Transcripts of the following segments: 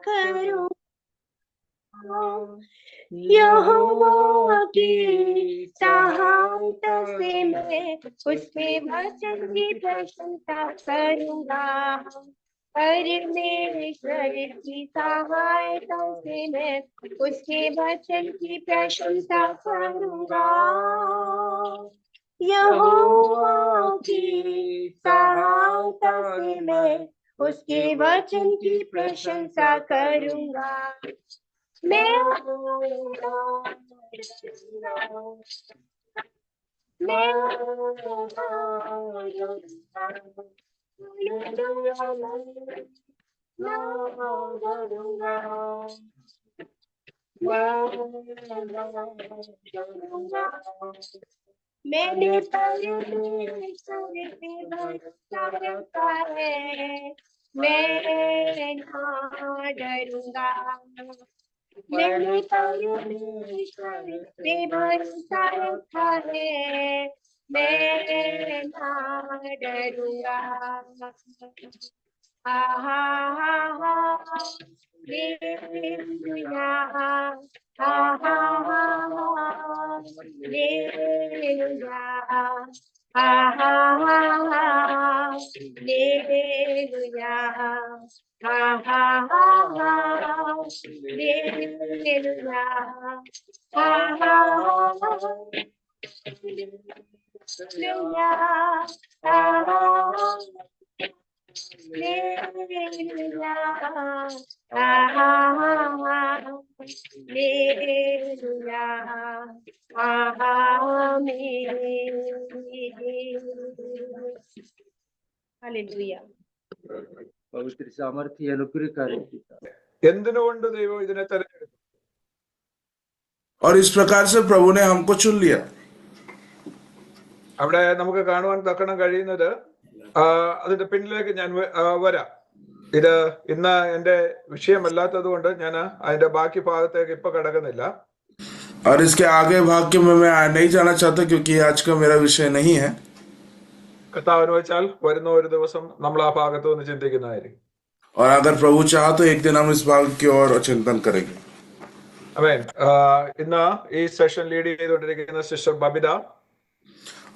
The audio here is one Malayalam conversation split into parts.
करूं। यहोवा की सहायता से मैं उसके वचन की प्रशंसा करूंगा। परमेश्वर की सहायता से मैं उसके वचन की प्रशंसा करूंगा। यहोवा की सहायता से मैं उसके वचन की प्रशंसा करूंगा। मैं मैंने परमेश्वर पे भरोसा रखा है, मैं ना डरूंगा। मैंने परमेश्वर पे भरोसा रखा है, मैं ना डरूंगा। Hallelujah, hallelujah, hallelujah, Hallelujah. ഒത്തിരി സാമർഥ്യ അനുഗ്രഹിക്കാനും എന്തിനുകൊണ്ട് ദൈവം ഇതിനെ തെരഞ്ഞെടുത്തു? और इस प्रकार से प्रभु ने हमको चुन लिया। അവിടെ നമുക്ക് കാണുവാൻ തക്കണം കഴിയുന്നത്, അതിന്റെ പിന്നിലേക്ക് ഞാൻ വരാം. ഇത് ഇന്ന് എന്റെ വിഷയമല്ലാത്തത് കൊണ്ട് ഞാൻ അതിന്റെ ബാക്കി ഭാഗത്തേക്ക് ഇപ്പൊ കടക്കുന്നില്ല. और इसके आगे भाग के मैं नहीं जाना चाहता क्योंकि आज का मेरा विषय नहीं है। കർത്താവ് അനുവദിച്ചാൽ വരുന്ന ഒരു ദിവസം നമ്മൾ ആ ഭാഗത്ത് നിന്ന് ചിന്തിക്കുന്നതായിരിക്കും. और अगर प्रभु चाहा तो एक दिन हम इस भाग की ओर चिंतन करेंगे। ആമേൻ. ഇന്ന് ഈ സെഷൻ ലീഡ് ചെയ്തുകൊണ്ടിരിക്കുന്ന സിസ്റ്റർ ബബിത,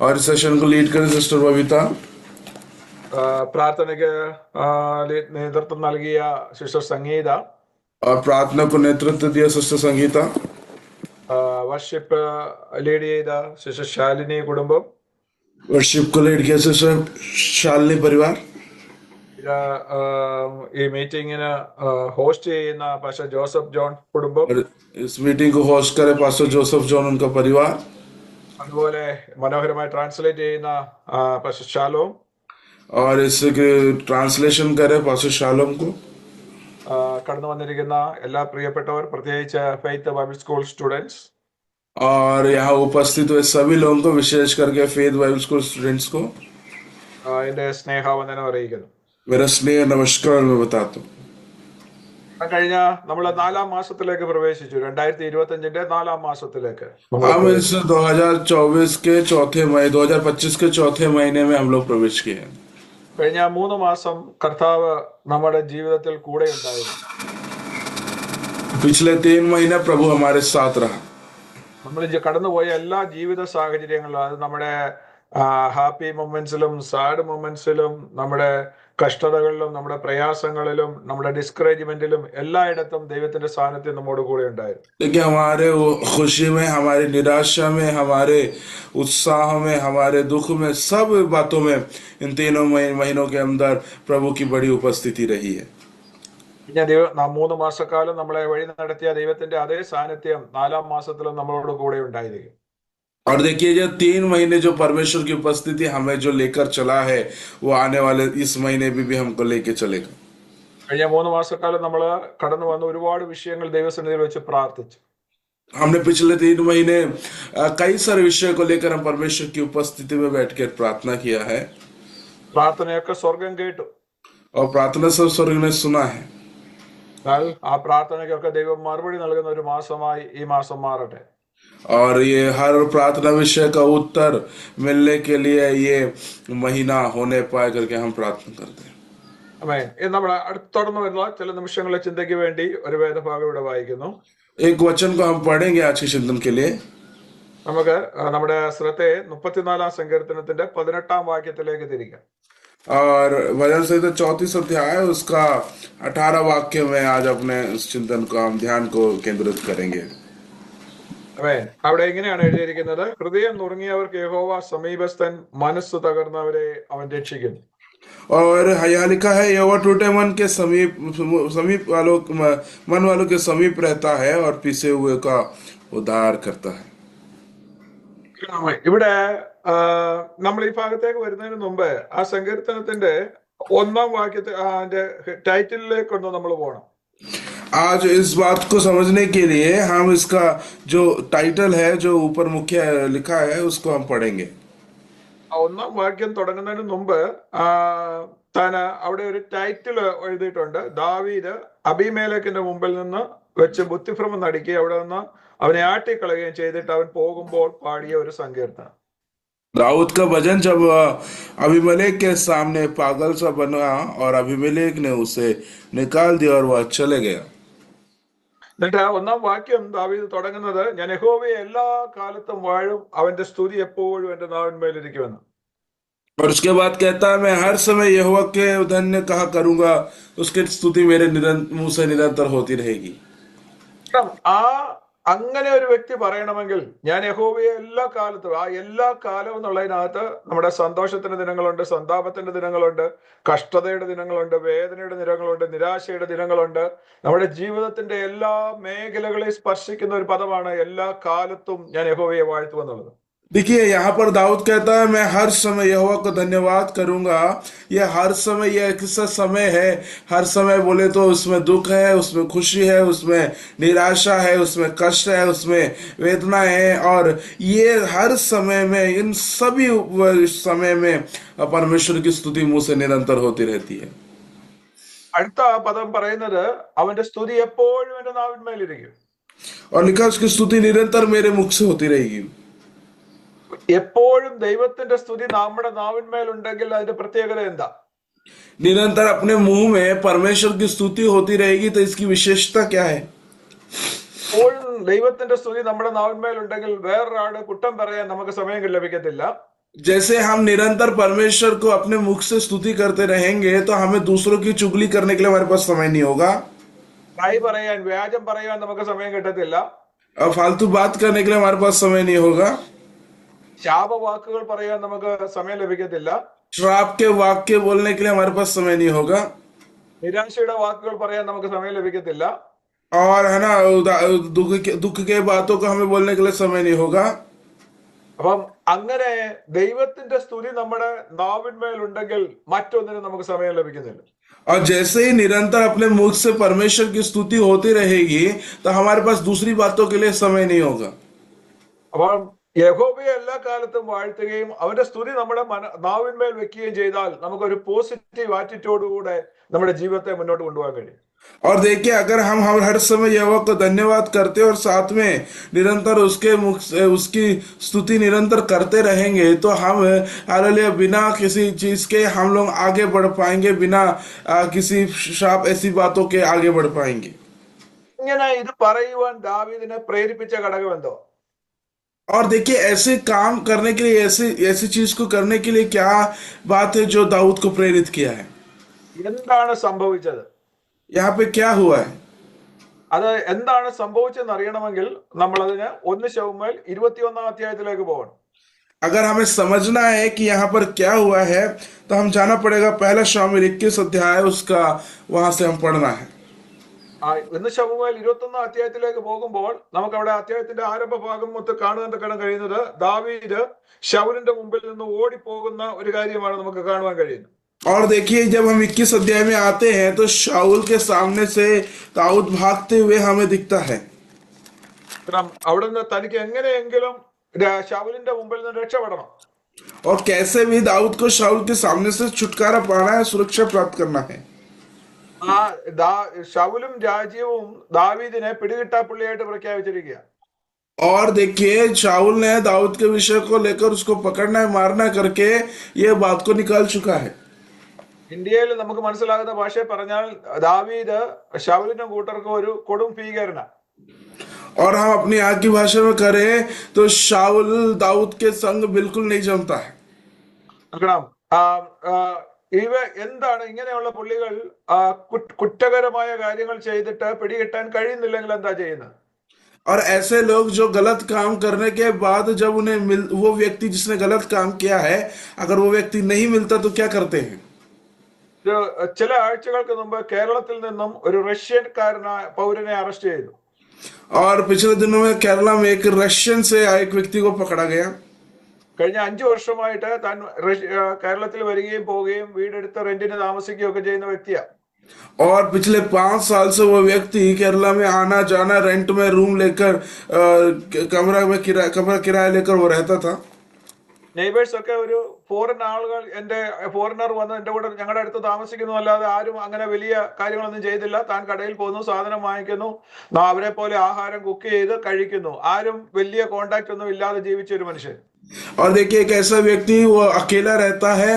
और इस सेशन को लीड करें सिस्टर बबीता। പ്രാർത്ഥനയ്ക്ക് നേതൃത്വം നൽകിയ സിസ്റ്റർ സംഗീത, और प्रार्थना को नेतृत्व दिया सिस्टर संगीता। വർഷിപ്പ് ലീഡ് ചെയ്ത സിസ്റ്റർ ശാലിനി കുടുംബം, वर्शिप को लीड किया सिस्टर शालिनी परिवार। ഈ മീറ്റിംഗിന് ഹോസ്റ്റ് ചെയ്യുന്ന പാസ്റ്റർ ജോസഫ് ജോൺ കുടുംബം, और इस मीटिंग को होस्ट करे पास्टर जोसेफ जॉन उनका परिवार। അതുപോലെ മനോഹരമായി ട്രാൻസ്ലേറ്റ് ചെയ്യുന്ന പാസ്റ്റർ ഷാലോം, और इसके ट्रांसलेशन करे पास्टर शालोम को। കടന്നു വന്നിരിക്കുന്ന എല്ലാ പ്രിയപ്പെട്ടവർ, പ്രത്യേകിച്ച് ഫെയ്ത്ത് ബൈബിൾ സ്കൂൾ സ്റ്റുഡൻസ്, और यहाँ उपस्थित हुए सभी लोगों को, विशेष करके फेथ बाइबल स्कूल स्टूडेंट्स को എന്റെ സ്നേഹവന്ദനം അറിയിക്കുന്നു. मेरा स्नेह नमस्कार मैं बताता हूँ। കഴിഞ്ഞ നമ്മൾ 4-ാം മാസത്തിലേക്ക് പ്രവേശിച്ചു. 2025 4-ാം മാസത്തിലേക്ക് हम इस 2024 के चौथे महीने 2025 के चौथे महीने में हम लोग प्रवेश किए हैं। കഴിഞ്ഞ 3 മാസം കർത്താവ് നമ്മുടെ ജീവിതത്തിൽ കൂടെ ഉണ്ടായിരുന്നു. पिछले 3 महीने प्रभु हमारे साथ रहा। നമ്മൾ കടന്നുപോയ എല്ലാ ജീവിത സാഹചര്യങ്ങളിലും, അത് നമ്മുടെ ഹാപ്പി മൊമെന്റ്സിലും സാഡ് മൊമെന്റ്സിലും, നമ്മുടെ കഷ്ടതകളിലും, നമ്മുടെ പ്രയാസങ്ങളിലും, നമ്മുടെ ഡിസ്കറേജ്മെന്റിലും എല്ലായിടത്തും ദൈവത്തിന്റെ സാന്നിധ്യം നമ്മോട് കൂടെ ഉണ്ടായിരുന്നു. देखिए, हमारे खुशी में, हमारी निराशा में, हमारे उत्साह में, हमारे दुख में, सब बातों में इन तीनों महीनों के अंदर प्रभु की बड़ी उपस्थिति रही है। പിന്നെ 3 മാസക്കാലം നമ്മളെ വഴി നടത്തിയ ദൈവത്തിന്റെ അതേ സാന്നിധ്യം 4-ാം മാസത്തിലും നമ്മളോട് കൂടെ ഉണ്ടായിരിക്കും. और देखिए, जो 3 महीने जो परमेश्वर की उपस्थिति हमें जो लेकर चला है, वो आने वाले इस महीने भी हमको लेके चलेगा। കഴിഞ്ഞ 3 മാസക്കാലം നമ്മൾ കടന്നു വന്ന ഒരുപാട് വിഷയങ്ങൾ ദൈവസന്നിധിയിൽ വെച്ച് പ്രാർത്ഥിച്ചു. हमने पिछले 3 महीने कई सारे विषयों को लेकर हम परमेश्वर की उपस्थिति में बैठकर प्रार्थना किया है। പ്രാർത്ഥനയൊക്കെ സ്വർഗം കേട്ടു. और प्रार्थना सब स्वर्ग ने सुना है। എന്നാൽ ആ പ്രാർത്ഥനയ്ക്കൊക്കെ ദൈവം മറുപടി നൽകുന്ന ഒരു മാസമായി ഈ മാസം മാറട്ടെ. और ये हर प्रार्थना विषय का उत्तर मिलने के लिए ये महीना होने पाए करके हम प्रार्थना करते हैं। ആമേൻ. ഇത് നമ്മൾ തുടർന്ന് വരുന്ന ചില നിമിഷങ്ങളിലെ ചിന്തയ്ക്ക് വേണ്ടി ഒരു വേദഭാഗം ഇവിടെ വായിക്കുന്നു. एक वचन को हम पढ़ेंगे आज के चिंतन के लिए। നമുക്ക് നമ്മുടെ ശ്രദ്ധയെ 34 സങ്കീർത്തനത്തിന്റെ 18 വാക്യത്തിലേക്ക് തിരിക്കാം. और भजन संहिता 34 अध्याय उसका 18 वाक्य में आज अपने इस चिंतन को हम ध्यान को केंद्रित करेंगे। ആമേൻ. അവിടെ ഇങ്ങനെയാണ് എഴുതിയിരിക്കുന്നത്, ഹൃദയം നുറുങ്ങിയവർക്ക് യഹോവ സമീപസ്ഥൻ, മനസ്സ് തകർന്നവരെ അവൻ രക്ഷിക്കുന്നു. और यहाँ लिखा है, यहोवा टूटे मन के समीप वालों मन वालों के समीप रहता है और पिसे हुए का उद्धार करता है। ഇവിടെ നമ്മൾ ഈ ഭാഗത്തേക്ക് വരുന്നതിന് മുമ്പ് ആ സങ്കീർത്തനത്തിന്റെ 1 വാക്യത്തെ അതിന്റെ ടൈറ്റിലേക്കൊന്ന് നമ്മൾ പോകണം. आज इस बात को समझने के लिए हम इसका जो टाइटल है, जो ऊपर मुख्य लिखा है, उसको हम पढ़ेंगे। ആ 1 വാക്യം തുടങ്ങുന്നതിന് മുമ്പ് താൻ അവിടെ ഒരു ടൈറ്റിൽ എഴുതിയിട്ടുണ്ട്. ദാവീദ് അബീമേലെക്കിന്റെ മുമ്പിൽ നിന്ന് വെച്ച് ബുദ്ധിഭ്രമം നടുക്കി അവിടെ നിന്ന് അവനെ ആട്ടിക്കളയുകയും ചെയ്തിട്ട് അവൻ പോകുമ്പോൾ പാടിയ ഒരു സങ്കീർത്തനം. दाऊद का भजन जब अबीमेलेक के सामने पागल सा बना और अबीमेलेक ने उसे निकाल दिया और वह चले गया। എന്നിട്ട് ആ 1 വാക്യം ദാവീദ് തുടങ്ങുന്നത്, ഞാൻ യഹോവയെ എല്ലാ കാലത്തും വാഴും, അവന്റെ സ്തുതി എപ്പോഴും എന്റെ നാവിന്മേലിരിക്കുമെന്ന്. और उसके बाद कहता है, मैं हर समय यहोवा के धन्य कहा करूंगा, उसकी स्तुति मेरे मुंह से निरंतर होती रहेगी। ആ അങ്ങനെ ഒരു വ്യക്തി പറയണമെങ്കിൽ ഞാൻ യഹോവയെ എല്ലാ കാലത്തും, ആ എല്ലാ കാലവും എന്നുള്ളതിനകത്ത് നമ്മുടെ സന്തോഷത്തിന്റെ ദിനങ്ങളുണ്ട്, സന്താപത്തിന്റെ ദിനങ്ങളുണ്ട്, കഷ്ടതയുടെ ദിനങ്ങളുണ്ട്, വേദനയുടെ ദിനങ്ങളുണ്ട്, നിരാശയുടെ ദിനങ്ങളുണ്ട്. നമ്മുടെ ജീവിതത്തിന്റെ എല്ലാ മേഖലകളെയും സ്പർശിക്കുന്ന ഒരു പദമാണ് എല്ലാ കാലത്തും ഞാൻ യഹോവയെ വാഴ്ത്തുമെന്നുള്ളത്. देखिए, यहाँ पर दाऊद कहता है, मैं हर समय यहोवा को धन्यवाद करूंगा। यह हर समय, यह किसा समय है? हर समय बोले तो उसमें दुख है, उसमें खुशी है, उसमें निराशा है, उसमें कष्ट है, उसमें वेदना है। और ये हर समय में, इन सभी समय में परमेश्वर की स्तुति मुंह से निरंतर होती रहती है। അടുത്ത പദം പറയുന്നത്, അവന്റെ സ്തുതി എപ്പോഴും എന്റെ നാവിന്മേലിരിക്കും. और लिखा, उसकी स्तुति निरंतर मेरे मुख से होती रहेगी। എപ്പോഴും ദൈവത്തിന്റെ സ്തുതി നമ്മുടെ നാവിന്മേലുണ്ടെങ്കിൽ അതിന്റെ പ്രത്യേകത എന്താ? निरंतर अपने मुंह में परमेश्वर की स्तुति होती रहेगी, तो इसकी विशेषता क्या है? എപ്പോഴും ദൈവത്തിന്റെ സ്തുതി നമ്മുടെ നാവിന്മേലുണ്ടെങ്കിൽ വേറൊരാള് കുറ്റം പറയാൻ നമുക്ക് സമയം ലഭിക്കത്തില്ല. जैसे हम निरंतर परमेश्वर को अपने मुख से स्तुति करते रहेंगे, तो हमें दूसरों की चुगली करने के लिए हमारे पास समय नहीं होगा। ന്യായ് പറയാൻ, വ്യാജം പറയാൻ നമുക്ക് സമയം കിട്ടത്തില്ല. और फालतू बात करने के लिए हमारे पास समय नहीं होगा। ശാപവാക്കുകൾ പറയാൻ നമുക്ക് സമയം ലഭിക്കത്തില്ല. श्राप के वाक्य बोलने के लिए हमारे पास समय नहीं होगा। നിരാശയുടെ വാക്കുകൾ പറയാൻ നമുക്ക് സമയം ലഭിക്കത്തില്ല. और है ना, दुख के बातों को हमें बोलने के लिए समय नहीं होगा। അപ്പം അങ്ങനെ ദൈവത്തിന്റെ സ്തുതി നമ്മുടെ നാവിന്മേലുണ്ടെങ്കിൽ മറ്റൊന്നിനും നമുക്ക് സമയം ലഭിക്കുന്നില്ല. और जैसे ही निरंतर अपने मुख से परमेश्वर की स्तुति होती रहेगी, तो हमारे पास दूसरी बातों के लिए समय नहीं होगा। അപ്പം യഹോവയെ എല്ലാ കാലത്തും വാഴ്ത്തുകയും അവന്റെ സ്തുതി നമ്മുടെ നാവിന്മേൽ വെക്കുകയും ചെയ്താൽ നമുക്കൊരു പോസിറ്റീവ് ആറ്റിറ്റ്യൂഡോടുകൂടെ നമ്മുടെ ജീവിതത്തെ മുന്നോട്ട് കൊണ്ടുപോകാൻ കഴിയും. और देखिए, अगर हम हर समय यहोवा को धन्यवाद करते और साथ में निरंतर उसके मुख से उसकी स्तुति निरंतर करते रहेंगे, तो हम हालेलुया बिना किसी चीज के हम लोग आगे बढ़ पाएंगे, बिना किसी शाप ऐसी बातों के आगे बढ़ पाएंगे। ഇങ്ങനെ ഇത് പറയുവാൻ ദാവീദിനെ പ്രേരിപ്പിച്ച ഘടകം എന്തോ? और देखिए, ऐसे काम करने के लिए, ऐसी चीज को करने के लिए क्या बात है जो दाऊद को प्रेरित किया है? എന്താണ് സംഭവിച്ചത്? यहाँ पे क्या हुआ है? അത് എന്താണ് സംഭവിച്ചെന്ന് അറിയണമെങ്കിൽ നമ്മൾ അതിന് 1 ശമൂവേൽ 21 അധ്യായത്തിലേക്ക് പോകണം. अगर हमें समझना है कि यहाँ पर क्या हुआ है, तो हम जाना पड़ेगा 1 शमूएल 21 अध्याय, उसका वहां से हम पढ़ना है। 1 ശമൂവേൽ 21 അധ്യായത്തിലേക്ക് പോകുമ്പോൾ നമുക്ക് അവിടെ അധ്യായത്തിന്റെ ആരംഭ ഭാഗം മൊത്തം കാണാൻ കഴിയുന്നത് ദാവീദ് ശൗലിന്റെ മുമ്പിൽ നിന്ന് ഓടിപ്പോകുന്ന ഒരു കാര്യമാണ് നമുക്ക് കാണുവാൻ കഴിയുന്നത്. और देखिए, जब हम 21 अध्याय में आते हैं, तो शाऊल के सामने से दाऊद भागते हुए हमें दिखता है। അവിടെ നിന്ന് തനിക്ക് എങ്ങനെയെങ്കിലും ശൗലിന്റെ മുമ്പിൽ നിന്ന് രക്ഷപ്പെടണം. और कैसे भी दाऊद को शाऊल के सामने से छुटकारा पाना है, सुरक्षा प्राप्त करना है। ശൗലും രാജ്യവും ദാവീദിനെ പിടികിട്ടാപ്പുള്ളിയായിട്ട് പ്രഖ്യാപിച്ചിരിക്കുക. और देखिए, शाऊल ने दाऊद के विषय को लेकर उसको पकड़ना है, मारना करके ये बात को निकाल चुका है। ഇന്ത്യയിൽ നമുക്ക് മനസ്സിലാകുന്ന ഭാഷയിൽ പറഞ്ഞാൽ ദാവീദ് ശൗലിനും കൂട്ടർക്കും ഒരു കൊടും ഭീകരനാണ്. और हम अपनी यहाँ की भाषा में करें तो शाउल दाऊद के संग बिल्कुल नहीं जमता है. നോക്കണം, ഇവ എന്താണ് ഇങ്ങനെയുള്ള പുള്ളികൾ കുറ്റകരമായ കാര്യങ്ങൾ ചെയ്തിട്ട് പിടികിട്ടാൻ കഴിയുന്നില്ലെങ്കിൽ എന്താ ചെയ്യുന്നത്? और ऐसे लोग जो गलत काम करने के बाद जब उन्हें वो व्यक्ति जिसने गलत काम किया है अगर वो व्यक्ति नहीं मिलता तो क्या करते हैं? ചില ആഴ്ചകൾക്ക് മുമ്പ് കേരളത്തിൽ നിന്നും ഒരു റഷ്യൻകാരനായ പൗരനെ അറസ്റ്റ് ചെയ്തു. और पिछले दिनों में केरला में एक रशियन से एक व्यक्ति को पकड़ा गया. കഴിഞ്ഞ 5 വർഷമായിട്ട് താൻ കേരളത്തിൽ വരികയും പോവുകയും വീടെടുത്ത് റെന്റിന് താമസിക്കുകയും ഒക്കെ ചെയ്യുന്ന വ്യക്തിയാണ്. और पिछले 5 साल से वो व्यक्ति केरला में आना जाना रेंट में रूम लेकर कमरा किराया लेकर वो रहता था. നെയ്ബേഴ്സ് ഒക്കെ ഒരു ആളുകൾ ഫോറിനർ വന്ന് എന്റെ കൂടെ ഞങ്ങളുടെ അടുത്ത് താമസിക്കുന്നു അല്ലാതെ ആരും അങ്ങനെ വലിയ കാര്യങ്ങളൊന്നും ചെയ്തില്ല. താൻ കടയിൽ പോകുന്നു, സാധനം വാങ്ങിക്കുന്നു, അവരെ പോലെ ആഹാരം കുക്ക് ചെയ്ത് കഴിക്കുന്നു. ആരും വലിയ കോണ്ടാക്ട് ഒന്നും ഇല്ലാതെ ജീവിച്ച ഒരു മനുഷ്യൻ. और देखिए एक ऐसा व्यक्ति वो अकेला रहता है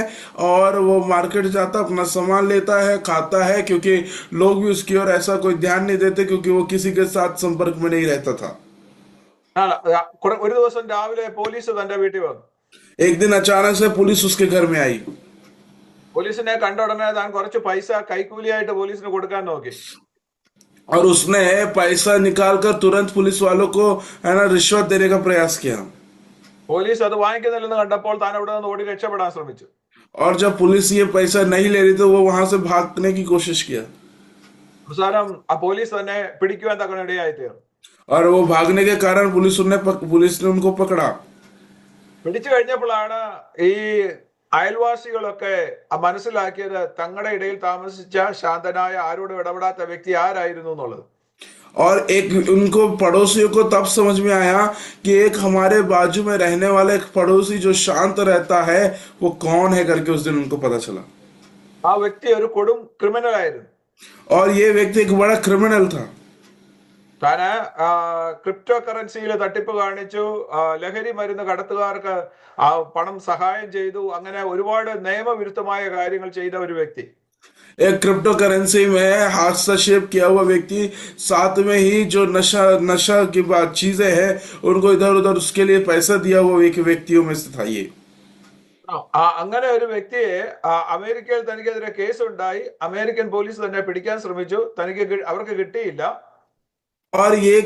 और वो मार्केट जाता अपना सामान लेता है खाता है क्योंकि लोग भी उसकी ओर ऐसा कोई ध्यान नहीं देते क्योंकि वो किसी के साथ संपर्क में नहीं रहता था. ഒരു ദിവസം രാവിലെ പോലീസ് തന്റെ വീട്ടിൽ വന്നു. एक दिन अचानक से पुलिस उसके घर में आई. പോലീസിനെ കണ്ട ഉടനെ താൻ കുറച്ച് പൈസ കൈക്കൂലിയായിട്ട് പോലീസിന് കൊടുക്കാൻ നോക്കി. और उसने पैसा निकालकर तुरंत पुलिस वालों को है ना रिश्वत देने का प्रयास किया. പോലീസ് അത് വാങ്ങിക്കുന്നില്ലെന്ന് കണ്ടപ്പോൾ താൻ അവിടെ നിന്ന് ഓടി രക്ഷപ്പെടാൻ ശ്രമിച്ചു. और जब पुलिस ये पैसा नहीं ले रही तो वो वहां से भागने की कोशिश किया. അവസാനം ആ പോലീസ് തന്നെ പിടിക്കുവാൻ തക്കനിടയായി തീർന്നു. और वो भागने के कारण पुलिस ने उनको पकड़ा. പിടിച്ചു കഴിഞ്ഞപ്പോഴാണ് ഈ അയൽവാസികളൊക്കെ മനസ്സിലാക്കിയത് തങ്ങളുടെ ഇടയിൽ താമസിച്ച ശാന്തനായ ആരോടും ഇടപെടാത്ത വ്യക്തി ആരായിരുന്നു എന്നുള്ളത്. और एक उनको पड़ोसियों को तब समझ में आया कि एक हमारे बाजू में रहने वाला एक पड़ोसी जो शांत रहता है वो कौन है करके उस दिन उनको पता चला. ആ വ്യക്തി ഒരു കൊടും ക്രിമിനൽ ആയിരുന്നു. और ये व्यक्ति एक बड़ा क्रिमिनल था. താന് ക്രിപ്റ്റോ കറൻസിയിൽ തട്ടിപ്പ് കാണിച്ചു, ലഹരി മരുന്ന് കടത്തുകാർക്ക് പണം സഹായം ചെയ്തു, അങ്ങനെ ഒരുപാട് നിയമവിരുദ്ധമായ കാര്യങ്ങൾ ചെയ്ത ഒരു വ്യക്തി. एक क्रिप्टो करेंसी में हस्तक्षेप किया हुआ व्यक्ति, साथ में ही जो नशा की बात चीजें हैं उनको इधर उधर उसके लिए पैसा दिया हुआ एक व्यक्तियों में से था ये. അങ്ങനെ ഒരു വ്യക്തിയെ അമേരിക്കയിൽ തനിക്കെതിരെ കേസ് ഉണ്ടായി. അമേരിക്കൻ പോലീസ് തന്നെ പിടിക്കാൻ ശ്രമിച്ചു. അവർക്ക് കിട്ടിയില്ല. और ये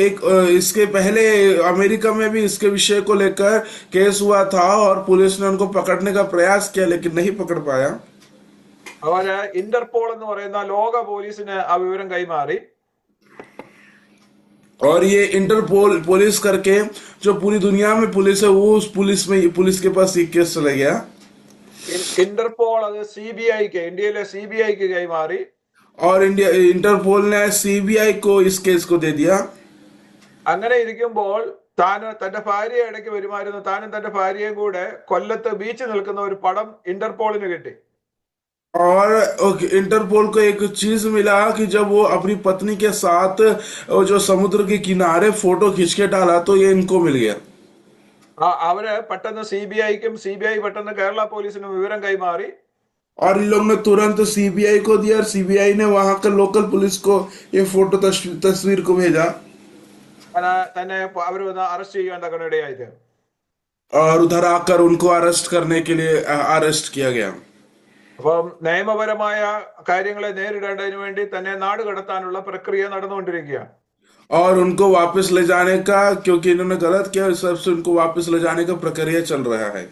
एक इसके पहले अमेरिका में भी इसके विषय को लेकर केस हुआ था और पुलिस ने उनको पकड़ने का प्रयास किया लेकिन नहीं पकड़ पाया. അവര് ഇന്റർപോൾ എന്ന് പറയുന്ന ലോക പോലീസിന് ആ വിവരം കൈമാറി. और ये इंटरपोल पुलिस करके जो पूरी दुनिया में पुलिस है वो उस पुलिस के पास ये केस चला गया. ഇന്റർപോൾ അത് CBIക്ക്, ഇന്ത്യയിലെ CBIക്ക് കൈമാറി. और इंटरपोल ने CBI को इस केस को दे दिया. അങ്ങനെ ഇരിക്കുമ്പോൾ തന്റെ ഭാര്യയെ ഇടയ്ക്ക് വരുമായിരുന്നു. താനും തന്റെ ഭാര്യയും കൂടെ കൊല്ലത്ത് ബീച്ച് നിൽക്കുന്ന ഒരു പടം ഇന്റർപോളിന് കിട്ടി. और इंटरपोल को एक चीज मिला कि जब वो अपनी पत्नी के साथ जो समुद्र के किनारे फोटो खींच के डाला तो ये इनको मिल गया. അവര് പെട്ടെന്ന് CBIക്കും CBI പെട്ടെന്ന് കേരള പോലീസിനും വിവരം കൈമാറി. और इन लोग ने तुरंत CBI को दिया और CBI ने वहां का लोकल पुलिस को ये फोटो तस्वीर को भेजा. തന്നെ അവര് അറസ്റ്റ് ചെയ്യാൻ തക്കനിടയായി തീർന്നു. और उधर आकर उनको अरेस्ट करने के लिए अरेस्ट किया गया. അപ്പം നിയമപരമായ കാര്യങ്ങളെ നേരിടേണ്ടതിനു വേണ്ടി തന്നെ നാട് കടത്താനുള്ള പ്രക്രിയ നടന്നുകൊണ്ടിരിക്കുകയാണ്. और उनको वापस ले जाने का, क्योंकि इन्होंने गलत किया इस सबसे उनको वापस ले जाने का प्रक्रिया चल रहा है.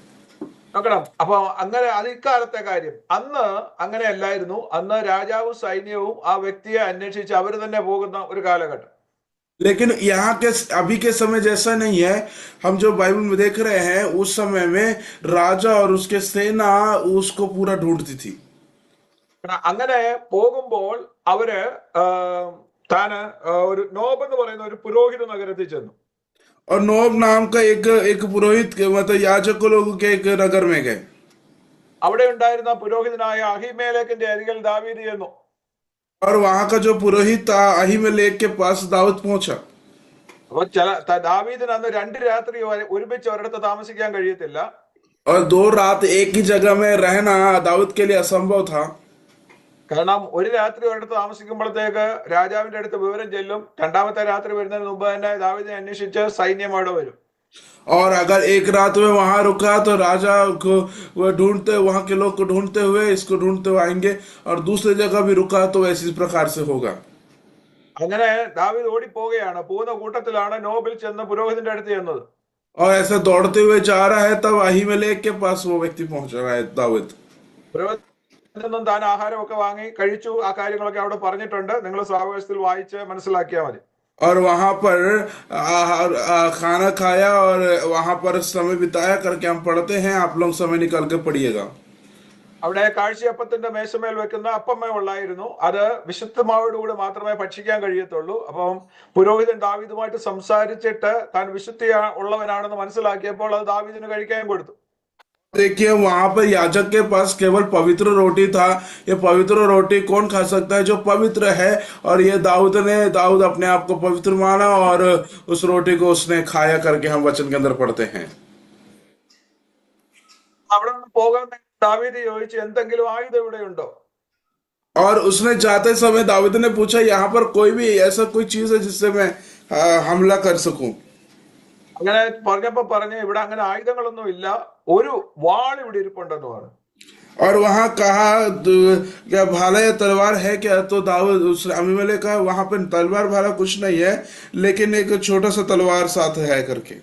നോക്കണം, അപ്പൊ അങ്ങനെ അതിക്കാലത്തെ കാര്യം. അന്ന് അങ്ങനെയല്ലായിരുന്നു. അന്ന് രാജാവും സൈന്യവും ആ വ്യക്തിയെ അന്വേഷിച്ച് അവർ തന്നെ പോകുന്ന ഒരു കാലഘട്ടം. लेकिन यहाँ के अभी के समय जैसा नहीं है. हम जो बाइबल में देख रहे हैं उस समय में राजा और उसके सेना उसको पूरा ढूंढती थी. അങ്ങനെ പോകുമ്പോൾ അവര് താന് ഒരു നോബ് എന്ന് പറയുന്ന ഒരു പുരോഹിത നഗരത്തിൽ ചെന്നു. और नोब नाम का एक पुरोहित मतलब याजक लोगों के एक नगर में गए. അവിടെ ഉണ്ടായിരുന്ന പുരോഹിതനായ അഹിമേലെക്കിന്റെ അരികിൽ ദാവീദ് ചെന്നു. और वहां का जो पुरोहित था अहीमेलेक के पास दाऊद पहुंचा. അപ്പൊ ദാവീദിന് അന്ന് 2 രാത്രി ഒരുമിച്ച് ഒരിടത്ത് താമസിക്കാൻ കഴിയത്തില്ല. और 2 रात एक ही जगह में रहना दाऊद के लिए असंभव था। കാരണം ഒരു രാത്രി ഒരിടത്ത് താമസിക്കുമ്പോഴത്തേക്ക് രാജാവിന്റെ അടുത്ത് വിവരം ചെല്ലും, രണ്ടാമത്തെ രാത്രി വരുന്നതിന് മുമ്പ് തന്നെ ദാവീദിനെ അന്വേഷിച്ച് സൈന്യം അവിടെ വരും. और अगर एक रात में वहां रुका तो राजा को वो ढूंढते, वहां के लोग को ढूंढते हुए इसको ढूंढते हुए आएंगे, और दूसरी जगह भी रुका तो इसी प्रकार से होगा। അങ്ങനെ ദാവീദ് ഓടിപ്പോവുകയാണ്. പോകുന്ന കൂട്ടത്തിലാണ് നോബിൽ ചെന്ന് പുരോഹിതന്റെ അടുത്ത് ചെന്നത്. और ऐसे दौड़ते हुए जा रहा है, तब अहीमेलेक के पास वो व्यक्ति पहुंच रहा है दाऊद। പുരോഹിതനിൽ നിന്നും താൻ ആഹാരമൊക്കെ വാങ്ങി കഴിച്ചു. ആ കാര്യങ്ങളൊക്കെ അവിടെ പറഞ്ഞിട്ടുണ്ട്, നിങ്ങൾ സാവകാശത്തിൽ വായിച്ച് മനസ്സിലാക്കിയാൽ മതി. और वहां पर खाना खाया और वहां पर समय बिताया करके हम पढ़ते हैं, आप लोग समय निकाल के पढ़िएगा। അവിടെ കാഴ്ചയപ്പത്തിന്റെ മേശമേൽ വെക്കുന്ന അപ്പമേ ഉള്ളായിരുന്നു. അത് വിശുദ്ധമാവോടുകൂടി മാത്രമേ ഭക്ഷിക്കാൻ കഴിയത്തുള്ളൂ. അപ്പം പുരോഹിതൻ ദാവീദുമായിട്ട് സംസാരിച്ചിട്ട് താൻ വിശുദ്ധ ഉള്ളവനാണെന്ന് മനസ്സിലാക്കിയപ്പോൾ അത് ദാവീദിന് കഴിക്കാൻ കൊടുത്തു. देखिए वहां पर याजक के पास केवल पवित्र रोटी था। ये पवित्र रोटी कौन खा सकता है? जो पवित्र है। और ये दाऊद अपने आप को पवित्र माना और उस रोटी को उसने खाया करके हम वचन के अंदर पढ़ते हैं। അവിടെ നിന്ന് പോകാൻ ദാവീദ് ചോദിച്ചു, എന്തെങ്കിലും ആയുധം ഇവിടെ ഉണ്ടോ? और उसने जाते समय दाऊद ने पूछा, यहाँ पर कोई भी ऐसा कोई चीज है जिससे मैं हमला कर सकूं? അങ്ങനെ പറഞ്ഞപ്പോ പറഞ്ഞു, ഇവിടെ അങ്ങനെ ആയുധങ്ങളൊന്നും ഇല്ല, ഒരു വാൾ ഇവിടെ ഇരിപ്പുണ്ടെന്ന് പറഞ്ഞു. और वहां कहा क्या भाला या तलवार है क्या? तो दाऊद उसने अहीमेलेक कहा, वहां पर तलवार भाला कुछ नहीं है, लेकिन एक छोटा सा तलवार साथ है करके।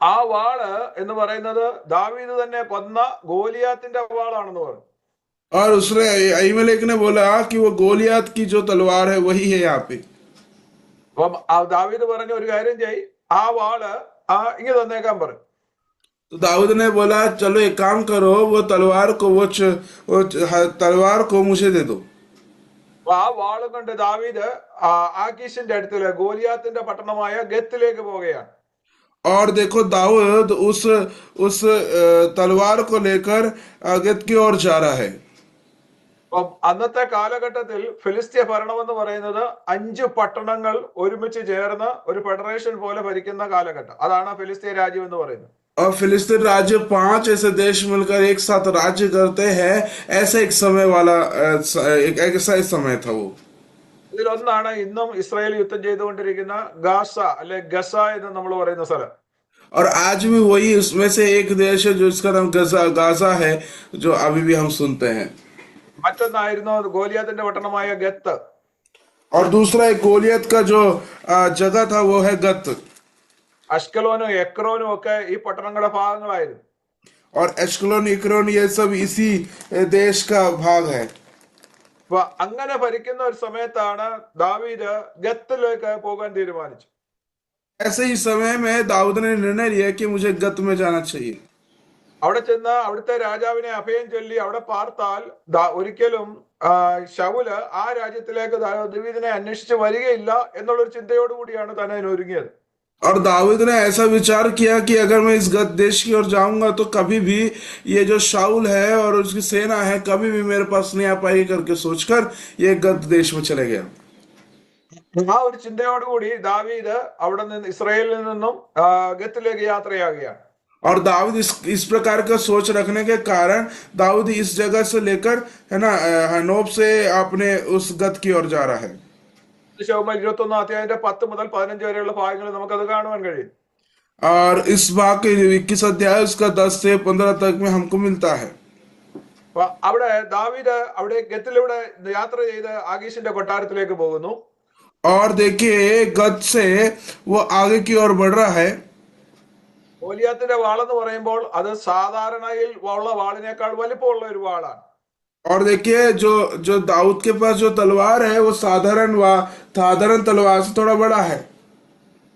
ആ വാള് എന്ന് പറയുന്നത് ദാവീദ് തന്നെ കൊന്ന ഗോലിയാത്തിന്റെ വാളാണെന്ന് പറഞ്ഞു. और उसने अहीमेलेक ने बोला कि वो गोलियात की जो तलवार है वही है यहाँ पे। അപ്പം ദാവീദ് പറഞ്ഞു, ഒരു കാര്യം ചെയ്, ആ വാള് ഇങ്ങ് തന്നേക്കാൻ പറഞ്ഞു. तो दाऊद ने बोला, चलो एक काम करो, वो तलवार को मुझे दे दो। ആ വാളും കൊണ്ട് ദാവീദ് ആക്കീഷിന്റെ അടുത്തില് ഗോലിയാത്തിന്റെ പട്ടണമായ ഗത്തിലേക്ക് പോവുകയാണ്. और देखो दाऊद उस तलवार को लेकर गत की ओर जा रहा है। അപ്പം അന്നത്തെ കാലഘട്ടത്തിൽ ഫിലിസ്തീയ ഭരണം എന്ന് പറയുന്നത് 5 പട്ടണങ്ങൾ ഒരുമിച്ച് ചേർന്ന് ഒരു ഫെഡറേഷൻ പോലെ ഭരിക്കുന്ന കാലഘട്ടം. അതാണ് ഫിലിസ്തീയ രാജ്യം എന്ന് പറയുന്നത്. और फिलिस्तीन राज्य 5 ऐसे देश मिलकर एक साथ राज्य करते हैं। ऐसा एक समय वाला ऐसा एक समय था वो। ഇതിലൊന്നാണ് ഇന്നും ഇസ്രായേൽ യുദ്ധം ചെയ്തുകൊണ്ടിരിക്കുന്ന ഗാസ അല്ലെ ഗസ എന്ന് നമ്മൾ പറയുന്ന സ്ഥലം. और आज भी वही उसमें से एक देश है जो इसका नाम गाजा है, जो अभी भी हम सुनते हैं। മറ്റൊന്നായിരുന്നു ഗോലിയാത്തിന്റെ പട്ടണമായ ഗത്ത്. और दूसरा एक गोलियत का जो जगह था वो है गत। അഷ്കലോനും എക്രോനും ഒക്കെ ഈ പട്ടണങ്ങളുടെ ഭാഗങ്ങളായിരുന്നു. और एश्कलोन इक्रोन ये सब इसी देश का भाग है। അപ്പൊ അങ്ങനെ ഭരിക്കുന്ന ഒരു സമയത്താണ് ദാവീദ് ഗത്തിലേക്ക് പോകാൻ തീരുമാനിച്ചു. ऐसे ही समय में दाऊद ने निर्णय लिया कि मुझे गत में जाना चाहिए। അവിടെ ചെന്ന് അവിടുത്തെ രാജാവിനെ അഭയം ചൊല്ലി അവിടെ പാർത്താൽ ഒരിക്കലും ശൗല് ആ രാജ്യത്തിലേക്ക് ദാവീദിനെ അന്വേഷിച്ച് വരികയില്ല എന്നുള്ളൊരു ചിന്തയോടുകൂടിയാണ് താൻ അതിന് ഒരുങ്ങിയത്. और दाऊद ने ऐसा विचार किया कि अगर मैं इस गत देश की ओर जाऊंगा तो कभी भी ये जो शाऊल है और उसकी सेना है कभी भी मेरे पास नहीं आ पाएगी करके सोचकर ये गत देश में चले गया। ആ ഒരു ചിന്തയോടുകൂടി ദാവീദ് അവിടെ നിന്ന് ഇസ്രായേലിൽ നിന്നും ഗത്തിലേക്ക് യാത്രയാകുകയാണ്. और दाऊद इस प्रकार का सोच रखने के कारण दाऊद इस जगह से लेकर है ना हनोब से अपने उस गत की ओर जा रहा है। 21 അധ്യായത്തിന്റെ 10 മുതൽ 15 വരെയുള്ള ഭാഗങ്ങൾ നമുക്കത് കാണുവാൻ കഴിയും. और इस भाग के 21 अध्याय उसका 10 से 15 तक में हमको मिलता है। അവിടെ ദാവീദ് അവിടെ ഗത്തിലൂടെ യാത്ര ചെയ്ത് ആകീഷിന്റെ കൊട്ടാരത്തിലേക്ക് പോകുന്നു. और देखिए गत से वो आगे की ओर बढ़ रहा है। ഗോലിയാത്തിന്റെ വാളെന്ന് പറയുമ്പോൾ അത് സാധാരണയിൽ ഉള്ള വാളിനേക്കാൾ വലിപ്പമുള്ള ഒരു വാളാണ്. और देखिए जो जो दाऊद के पास जो तलवार है वो साधारण तलवार से थोड़ा बड़ा है।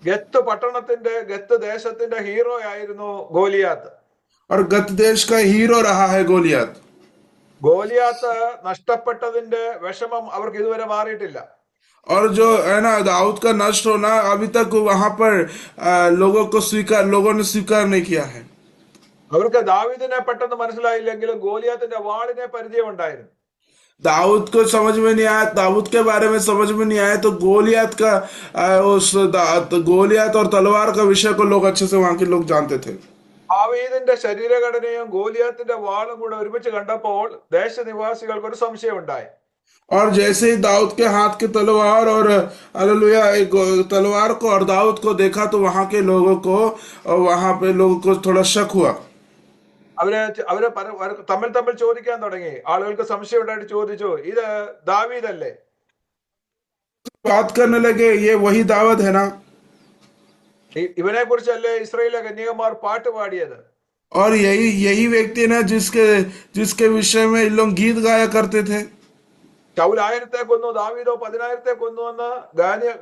ഗത്ത് പട്ടണത്തിന്റെ ഗത്ത് ദേശത്തിന്റെ ഹീറോ ആയിരുന്നു ഗോലിയാത്ത്. और गत देश का हीरो रहा है गोलियत। ഗോലിയാത്ത് നഷ്ടപ്പെട്ടതിന്റെ വിഷമം അവർക്ക് ഇതുവരെ മാറിയിട്ടില്ല. और जो है ना दाऊद का नष्ट होना अभी तक वहां पर लोगों ने स्वीकार नहीं किया है। അവർക്ക് ദാവീദിനെ പെട്ടെന്ന് മനസ്സിലായില്ലെങ്കിലും ഗോലിയാത്തിന്റെ വാളിനെ പരിചയം ഉണ്ടായിരുന്നു. दाऊद को समझ में नहीं आया, दाऊद के बारे में समझ में नहीं आया, तो गोलियत और तलवार का विषय को लोग अच्छे से वहां के लोग जानते थे। ദാവീദിന്റെ ശരീരഘടനയും ഗോലിയാത്തിന്റെ വാളും കൂടെ ഒരുമിച്ച് കണ്ടപ്പോൾ ദേശനിവാസികൾക്ക് ഒരു സംശയം ഉണ്ടായി. और जैसे ही दाऊद के हाथ की तलवार और हालेलुया एक तलवार को और दाऊद को देखा तो वहां के लोगों को और वहां पे लोगों को थोड़ा शक हुआ. അവര് തമ്മിൽ തമ്മിൽ ചോദിക്കാൻ തുടങ്ങി. ആളുകൾക്ക് സംശയം ഉണ്ടായിട്ട് ചോദിച്ചു, ഇത് ദാവീദല്ലേ? बात करने लगे ये वही दाऊद है ना, ഇവനെ കുറിച്ചല്ലേ ഇസ്രായേലിലെ കന്യകമാർ പാട്ട് പാടിയത്? और यही यही व्यक्ति ना जिसके जिसके विषय में इन लोग गीत गाया करते थे. ശൗൽ 1000 കൊന്നു, ദാവീദോ 10,000 കൊന്നു എന്ന്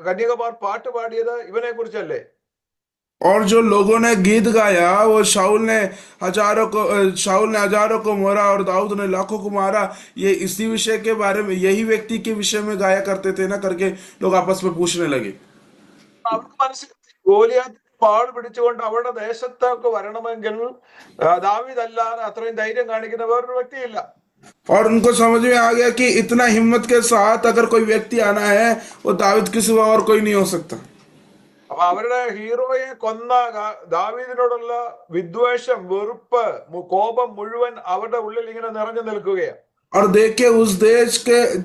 കന്യകമാർ പാട്ട് പാടിയത് ഇവനെ കുറിച്ചല്ലേ? और जो लोगों ने गीत गाया वो शाऊल ने हजारों को मारा और दाऊद ने लाखों को मारा, ये इसी विषय के बारे में यही व्यक्ति के विषय में गाया करते थे ना करके लोग आपस में पूछने लगे. അവർക്ക് മനസ്സിലായി ഗോലിയാത്ത് പാൾ പിടിച്ചുകൊണ്ട് അവരുടെ ദേശത്തേക്ക് വരണമെങ്കിൽ ദാവീദ് അല്ലാതെ അത്രയും ധൈര്യം കാണിക്കുന്ന വേറൊരു വ്യക്തിയില്ല. और उनको समझ में आ गया कि इतना हिम्मत के साथ अगर कोई व्यक्ति आना है वो दाऊद के सिवा और कोई नहीं हो सकता. അപ്പൊ അവരുടെ ഹീറോയെ കൊന്ന ദാവീദിനോടുള്ള വിദ്വേഷം, വെറുപ്പ്, കോപം മുഴുവൻ അവരുടെ ഉള്ളിൽ ഇങ്ങനെ നിറഞ്ഞു നിൽക്കുകയാണ്. और देखिए उस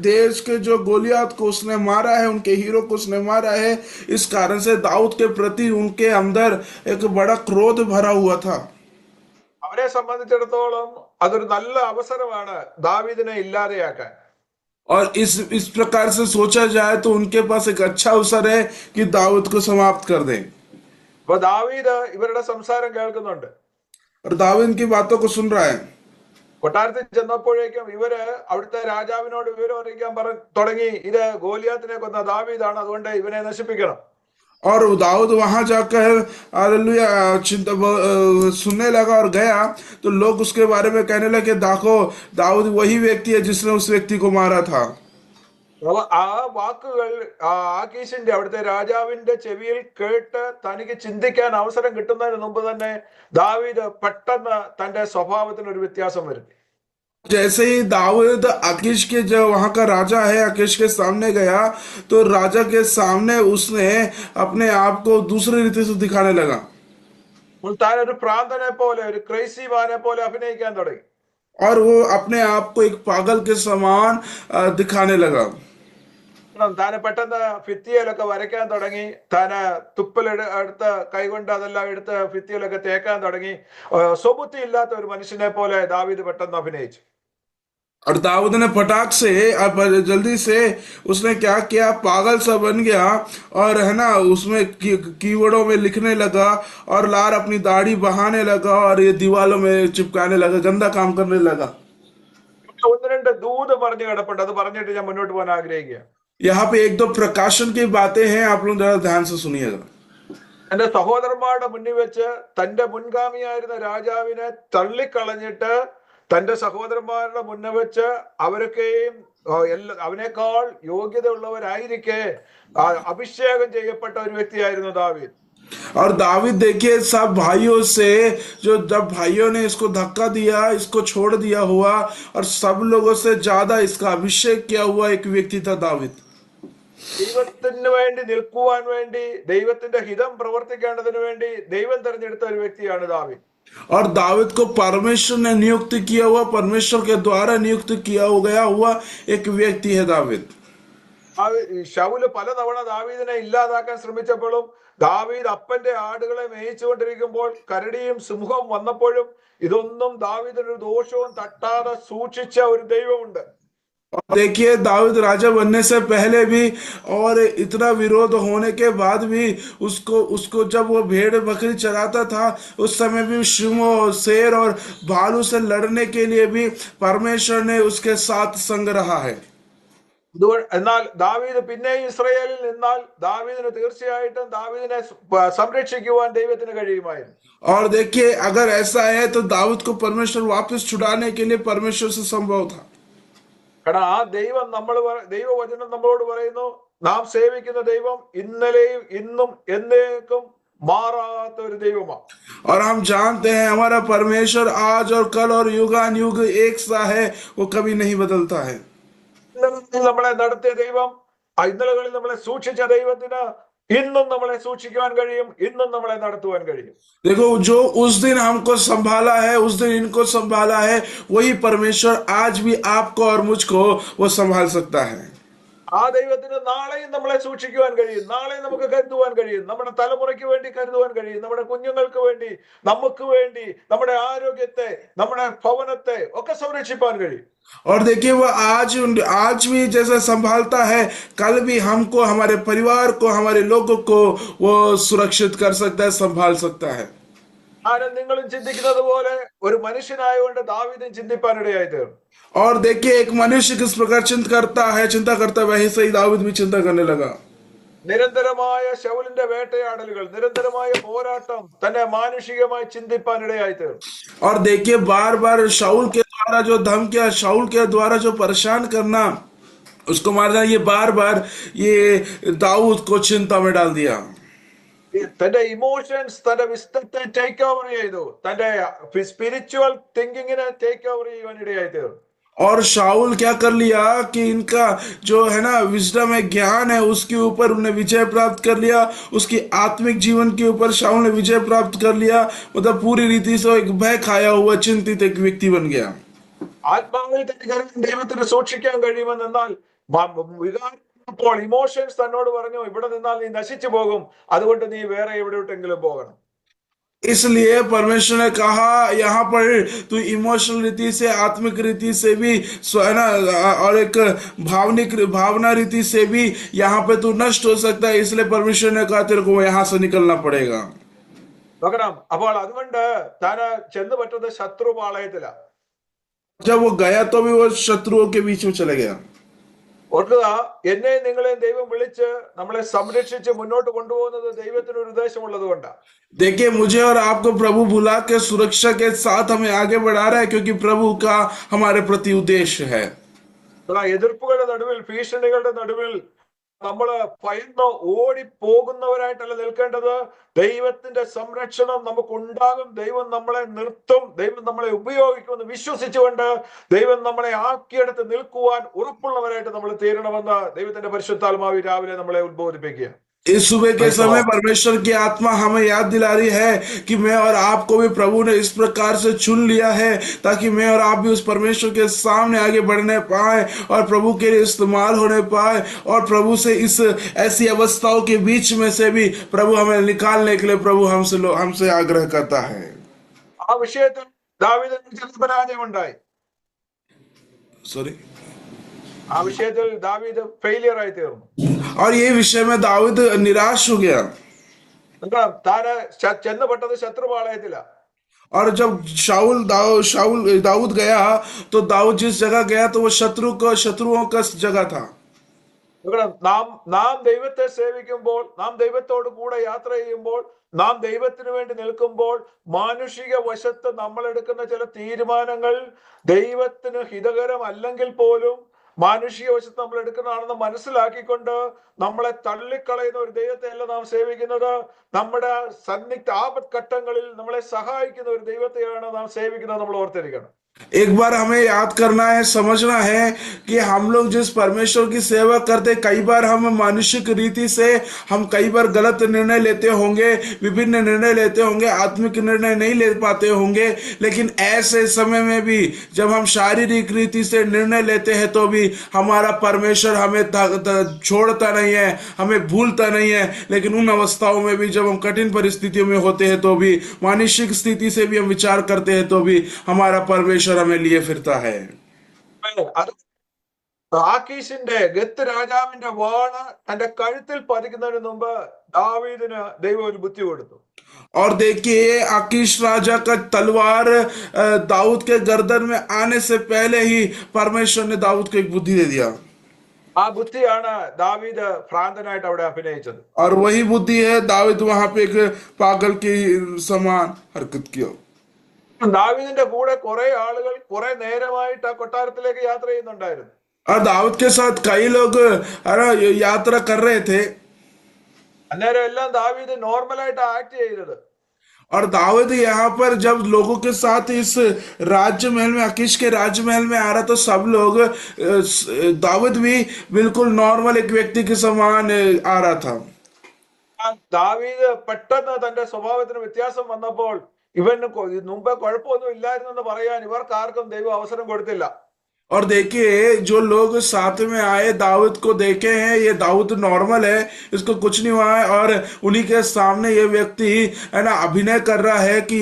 देश के जो गोलियात को उसने मारा है, उनके हीरो को उसने मारा है, इस कारण से दाऊद के प्रति उनके अंदर एक बड़ा क्रोध भरा हुआ था. അവരെ സംബന്ധിച്ചിടത്തോളം അതൊരു നല്ല അവസരമാണ് ദാവീദിനെ ഇല്ലാതെയാക്കാൻ. और इस प्रकार से सोचा जाए तो उनके पास एक अच्छा अवसर है कि दाऊद को समाप्त कर दें. അപ്പൊ ദാവീദ് ഇവരുടെ സംസാരം കേൾക്കുന്നുണ്ട്. और दाऊद की बातों को सुन रहा है. കൊട്ടാരത്തിൽ ചെന്നപ്പോഴേക്കും ഇവര് അവിടുത്തെ രാജാവിനോട് വിവരം അറിയിക്കാൻ തുടങ്ങി, ഇത് ഗോലിയാത്തിനെ കൊന്ന ദാവീദാണ്, അതുകൊണ്ട് ഇവനെ നശിപ്പിക്കണം. और दाऊद वहां जाकर हालेलुया सुनने लगा और गया तो लोग उसके बारे में कहने लगे, देखो दाऊद वही व्यक्ति है जिसने उस व्यक्ति को मारा था. ആ വാക്കുകൾ ആകീശിന്റെ അവിടുത്തെ രാജാവിന്റെ ചെവിയിൽ കേട്ട് തനിക്ക് ചിന്തിക്കാൻ അവസരം കിട്ടുന്നതിന് മുമ്പ് തന്നെ ദാവീദ് പെട്ടെന്ന് തന്റെ സ്വഭാവത്തിന് ഒരു വ്യത്യാസം വരുത്തി. जैसे ही दाऊद आकीश के जो वहां का राजा है आकीश के सामने गया तो राजा के सामने उसने अपने आप को दूसरी रीति से दिखाने लगा. താൻ ഒരു പ്രാന്തനെ പോലെ, ഒരു ക്രൈസി മാനെ പോലെ അഭിനയിക്കാൻ തുടങ്ങി. और वो अपने आप को एक पागल के समान दिखाने लगा. താന് പെട്ടെന്ന് ഭിത്തിയിലൊക്കെ വരയ്ക്കാൻ തുടങ്ങി. താന് തുപ്പലെടുത്ത് കൈകൊണ്ട് അതെല്ലാം എടുത്ത് ഭിത്തിയിലൊക്കെ തേക്കാൻ തുടങ്ങി. സ്വബുദ്ധി ഇല്ലാത്ത ഒരു മനുഷ്യനെ പോലെ ദാവീദ് പെട്ടെന്ന് അഭിനയിച്ചു. और दाऊद ने फटाक से जल्दी से उसने क्या किया, पागल सा बन गया और है ना उसमें कीवर्डों में लिखने लगा और लार अपनी दाढ़ी बहाने लगा और ये दीवालों में चिपकाने लगा, गंदा काम करने लगा. ഒന്ന് രണ്ട് ദൂത് പറഞ്ഞു കിടപ്പുണ്ട്, അത് പറഞ്ഞിട്ട് ഞാൻ മുന്നോട്ട് പോകാൻ ആഗ്രഹിക്കുക. यहाँ पे एक दो प्रकाशन की बातें हैं, आप लोग जरा ध्यान से सुनिएगा. എന്റെ സഹോദരന്മാരുടെ മുന്നിൽ വെച്ച് തന്റെ മുൻഗാമിയായിരുന്ന രാജാവിനെ തള്ളിക്കളഞ്ഞിട്ട് തന്റെ സഹോദരന്മാരുടെ മുന്നിൽ വെച്ച് അവരൊക്കെയും അവനേക്കാൾ യോഗ്യത ഉള്ളവരായിരിക്കെ അഭിഷേകം ചെയ്യപ്പെട്ട ഒരു വ്യക്തിയായിരുന്നു ദാവീദ്. और दाऊद देखिए सब भाइयों से जो जब भाइयों ने इसको धक्का दिया, इसको छोड़ दिया हुआ और सब लोगों से ज्यादा इसका अभिषेक किया हुआ एक व्यक्ति था दाऊद. ദൈവത്തിന് വേണ്ടി നിൽക്കുവാൻ വേണ്ടി, ദൈവത്തിന്റെ ഹിതം പ്രവർത്തിക്കേണ്ടതിന് വേണ്ടി ദൈവം തെരഞ്ഞെടുത്ത ഒരു വ്യക്തിയാണ് ദാവീദ്. और दाऊद को परमेश्वर ने नियुक्त किया हुआ, परमेश्वर के द्वारा नियुक्त किया हुआ एक व्यक्ति है दाऊद. ശൗല് പലതവണ ദാവീദിനെ ഇല്ലാതാക്കാൻ ശ്രമിച്ചപ്പോഴും ദാവീദ് അപ്പന്റെ ആടുകളെ മേയിച്ചുകൊണ്ടിരിക്കുമ്പോൾ കരടിയും സിംഹവും വന്നപ്പോഴും ഇതൊന്നും ദാവീദിന് ഒരു ദോഷവും തട്ടാതെ സൂക്ഷിച്ച ഒരു ദൈവമുണ്ട്. देखिए दाऊद राजा बनने से पहले भी और इतना विरोध होने के बाद भी उसको जब वो भेड़ बकरी चराता था उस समय भी सिंह शेर और भालू से लड़ने के लिए भी परमेश्वर ने उसके साथ संग रहा है. എന്നാൽ ദാവീദ് പിന്നെയും ഇസ്രായേലിൽ നിന്നാൽ ദാവീദിന് തീർച്ചയായിട്ടും ദാവീദിനെ സംരക്ഷിക്കുവാൻ ദൈവത്തിന് കഴിയുമായിരുന്നു. और देखिए अगर ऐसा है तो दाऊद को परमेश्वर वापस छुड़ाने के लिए परमेश्वर से संभव था. കാരണം ആ ദൈവം ദൈവവചനം നമ്മളോട് പറയുന്നു, നാം സേവിക്കുന്ന ദൈവം ഇന്നലെയും ഇന്നും എന്നേക്കും മാറാത്ത ഒരു ദൈവമാണ്. और हम जानते हैं हमारा परमेश्वर आज और कल और युगान युग एक सा है, वो कभी नहीं बदलता है. നമ്മളെ നടത്തിയ ദൈവം, ഇന്നലകളിൽ നമ്മളെ സൂക്ഷിച്ച ദൈവത്തിന് ഇന്നും നമ്മളെ സൂക്ഷിക്കുവാൻ കഴിയും, ഇന്നും നമ്മളെ നടത്തുവാൻ കഴിയും. देखो, जो उस दिन हमको संभाला है, उस दिन इनको संभाला है, वही परमेश्वर आज भी आपको और मुझको वो संभाल सकता है। ആ ദൈവത്തിന് നാളെയും നമ്മളെ സൂക്ഷിക്കുവാൻ കഴിയും, നാളെ നമുക്ക് കരുതുവാൻ കഴിയും, നമ്മുടെ തലമുറയ്ക്ക് വേണ്ടി കരുതുവാൻ കഴിയും, നമ്മുടെ കുഞ്ഞുങ്ങൾക്ക് വേണ്ടി, നമുക്ക് വേണ്ടി, നമ്മുടെ ആരോഗ്യത്തെ, നമ്മുടെ ഭവനത്തെ ഒക്കെ സംരക്ഷിപ്പാൻ കഴിയും. और देखिए, वो आज भी जैसा संभालता है, कल भी हमको, हमारे परिवार को, हमारे लोगों को वो सुरक्षित कर सकता है, संभाल सकता है। ഞാനും നിങ്ങളും ചിന്തിക്കുന്നത് പോലെ ഒരു മനുഷ്യനായതുകൊണ്ട് ദാവീദും ചിന്തിപ്പാനിടയായി തീർന്നു. और देखिए, एक मनुष्य किस प्रकार चिंता करता है, वैसे ही दाऊद भी चिंता करने लगा। നിരന്തരമായ ശൗലിന്റെ വേട്ടയാടലുകൾ, നിരന്തരമായ പോരാട്ടം തന്നെ മാനുഷികമായി ചിന്തിപ്പാനിടയായി തീർന്നു. और देखिए, बार बार शाऊल के द्वारा जो धमकियां, शाऊल के द्वारा जो परेशान करना, उसको मारना, ये बार बार ये दाऊद को चिंता में डाल दिया। തന്റെ ഇമോഷൻസ്, തന്റെ വിസ്തത്തെ ടേക്ക് ഓവർ ചെയ്തു, തന്റെ സ്പിരിച്വൽ തിങ്കിങ്ങിനെ ടേക്ക് ഓവർ ചെയ്യുവാൻ ഇടയായി തീർന്നു. और शाऊल क्या कर लिया कि इनका जो है ना विजडम है, ज्ञान है, उसके ऊपर उन्हें विजय प्राप्त कर लिया, उसकी आत्मिक जीवन के ऊपर शाऊल ने विजय प्राप्त कर लिया। मतलब पूरी रीति से एक भय खाया हुआ, चिंतित एक व्यक्ति बन गया। ആത്മാവിൽ തന്നെ ദൈവത്തിന് സൂക്ഷിക്കാൻ കഴിയുമെന്നാൽ വികാരപ്പോൾ ഇമോഷൻസ് തന്നോട് പറഞ്ഞു, ഇവിടെ നിന്നാൽ നീ നശിച്ചു പോകും, അതുകൊണ്ട് നീ വേറെ എവിടെയോട്ടെങ്കിലും പോകണം. इसलिए परमेश्वर ने कहा यहाँ पर तू इमोशनल रीति से, आत्मिक रीति से भी, है ना, और एक भावना रीति से भी यहाँ पे तू नष्ट हो सकता है। इसलिए परमेश्वर ने कहा तेरे को यहाँ से निकलना पड़ेगा। നോക്കണം, അപ്പോൾ അതുകൊണ്ട് താൻ ചെന്ന് പറ്റുന്നത് ശത്രു പാളയത്തില. जब वो गया तो भी वो शत्रुओं के बीच में चले गया। ഓർക്കുക, എന്നെയും നിങ്ങളെയും ദൈവം വിളിച്ച് നമ്മളെ സംരക്ഷിച്ച് മുന്നോട്ട് കൊണ്ടുപോകുന്നത് ദൈവത്തിന് ഒരു ഉദ്ദേശമുള്ളത് കൊണ്ടാണ്. देखिए, मुझे और आपको प्रभु बुला के सुरक्षा के साथ हमें आगे बढ़ा रहा है, क्योंकि प्रभु का हमारे प्रति उद्देश्य है। എതിർപ്പുകളുടെ നടുവിൽ, ഭീഷണികളുടെ നടുവിൽ നമ്മള് ഭയന്ന് ഓടിപ്പോകുന്നവരായിട്ടല്ല നിൽക്കേണ്ടത്. ദൈവത്തിന്റെ സംരക്ഷണം നമുക്കുണ്ടാകും, ദൈവം നമ്മളെ നിർത്തും, ദൈവം നമ്മളെ ഉപയോഗിക്കുമെന്ന് വിശ്വസിച്ചുകൊണ്ട് ദൈവം നമ്മളെ ആക്കിയെടുത്ത് നിൽക്കുവാൻ ഉറപ്പുള്ളവരായിട്ട് നമ്മൾ തീരണമെന്ന് ദൈവത്തിന്റെ പരിശുദ്ധാത്മാവ് രാവിലെ നമ്മളെ ഉദ്ബോധിപ്പിക്കുക. इस सुबह के समय परमेश्वर की आत्मा हमें याद दिला रही है कि मैं और आपको भी प्रभु ने इस प्रकार से चुन लिया है, ताकि मैं और आप भी उस परमेश्वर के सामने आगे बढ़ने पाए और प्रभु के लिए इस्तेमाल होने पाए, और प्रभु से इस ऐसी अवस्थाओं के बीच में से भी प्रभु हमें निकालने के लिए प्रभु हमसे आग्रह करता है। ആ വിഷയത്തിൽ ദാവീദിന് ചില പരാജയമുണ്ടായി. ആ വിഷയത്തിൽ ദാവീദ് ഫെയിലിയർ ആയി തീർന്നു. और ये विषय में दाऊद निराश हो गया। താന് ചെന്നപ്പെട്ടത് ശത്രുപാളയത്തില. और जब दाऊद गया, तो दाऊद जिस जगह गया तो वो शत्रुओं का जगह था। നാം ദൈവത്തെ സേവിക്കുമ്പോൾ, നാം ദൈവത്തോട് കൂടെ യാത്ര ചെയ്യുമ്പോൾ, നാം ദൈവത്തിന് വേണ്ടി നിൽക്കുമ്പോൾ, മാനുഷിക വശത്ത് നമ്മൾ എടുക്കുന്ന ചില തീരുമാനങ്ങൾ ദൈവത്തിന് ഹിതകരമല്ലെങ്കിൽ പോലും മാനുഷിക വശത്ത് നമ്മൾ എടുക്കുന്നതാണെന്ന് മനസ്സിലാക്കിക്കൊണ്ട് നമ്മളെ തള്ളിക്കളയുന്ന ഒരു ദൈവത്തെ അല്ല നാം സേവിക്കുന്നത്. നമ്മുടെ സന്നിഗ്ധ ആപത്ഘട്ടങ്ങളിൽ നമ്മളെ സഹായിക്കുന്ന ഒരു ദൈവത്തെയാണ് നാം സേവിക്കുന്നത്. നമ്മൾ ഓർത്തിരിക്കണം. एक बार हमें याद करना है, समझना है कि हम लोग जिस परमेश्वर की सेवा करते, कई बार हम मानुषिक रीति से हम कई बार गलत निर्णय लेते होंगे, विभिन्न निर्णय लेते होंगे, आत्मिक निर्णय नहीं ले पाते होंगे। लेकिन ऐसे समय में भी जब हम शारीरिक रीति से निर्णय लेते हैं, तो भी हमारा परमेश्वर हमें छोड़ता नहीं है, हमें भूलता नहीं है। लेकिन उन अवस्थाओं में भी जब हम कठिन परिस्थितियों में होते हैं, तो भी मानसिक स्थिति से भी हम विचार करते हैं, तो भी हमारा परमेश्वर हमें लिए फिरता है। ആക്കീശിന്റെ ഗത്ത് രാജാവിന്റെ വാള് തന്റെ കഴുത്തിൽ പതിക്കുന്നതിന് മുമ്പ് ദാവീദിന് ദൈവം ഒരു ബുദ്ധി കൊടുത്തു. और देखिए, आकीश राजा का तलवार दाऊद के गर्दन में आने से पहले ही परमेश्वर ने दाऊद को एक बुद्धि दे दिया। ആ ബുദ്ധിയാണ് ദാവീദ് ഭ്രാന്തനായിട്ട് അവിടെ അഭിനയിച്ചത്. और वही बुद्धि है, दाऊद वहां पे एक पागल के समान हरकत किया। ദാവീദിന്റെ കൂടെ കുറെ ആളുകൾ കുറെ നേരമായിട്ട് ആ കൊട്ടാരത്തിലേക്ക് യാത്ര ചെയ്യുന്നുണ്ടായിരുന്നു. और दाऊद के साथ कई लोग यात्रा कर रहे थे। അന്നേരം എല്ലാം ദാവീദ് നോർമലായിട്ട് ആക്ട് ചെയ്തത്. और दाऊद यहाँ पर जब लोगों के साथ इस राजमहल में, अकीश के राजमहल में आ रहा, तो सब लोग, दाऊद भी बिल्कुल नॉर्मल एक व्यक्ति के समान आ रहा था। ദാവീദ് പെട്ടെന്ന് തന്റെ സ്വഭാവത്തിന് വ്യത്യാസം വന്നപ്പോൾ ഇവന് മുമ്പേ കുഴപ്പമൊന്നും ഇല്ലായിരുന്നെന്ന് പറയാൻ ഇവർക്ക് ആർക്കും ദൈവം അവസരം കൊടുത്തില്ല. और देखिए जो लोग साथ में आए दाऊद को देखे हैं, ये दाऊद नॉर्मल है, इसको कुछ नहीं हुआ है, और उन्हीं के सामने ये व्यक्ति है ना अभिनय कर रहा है कि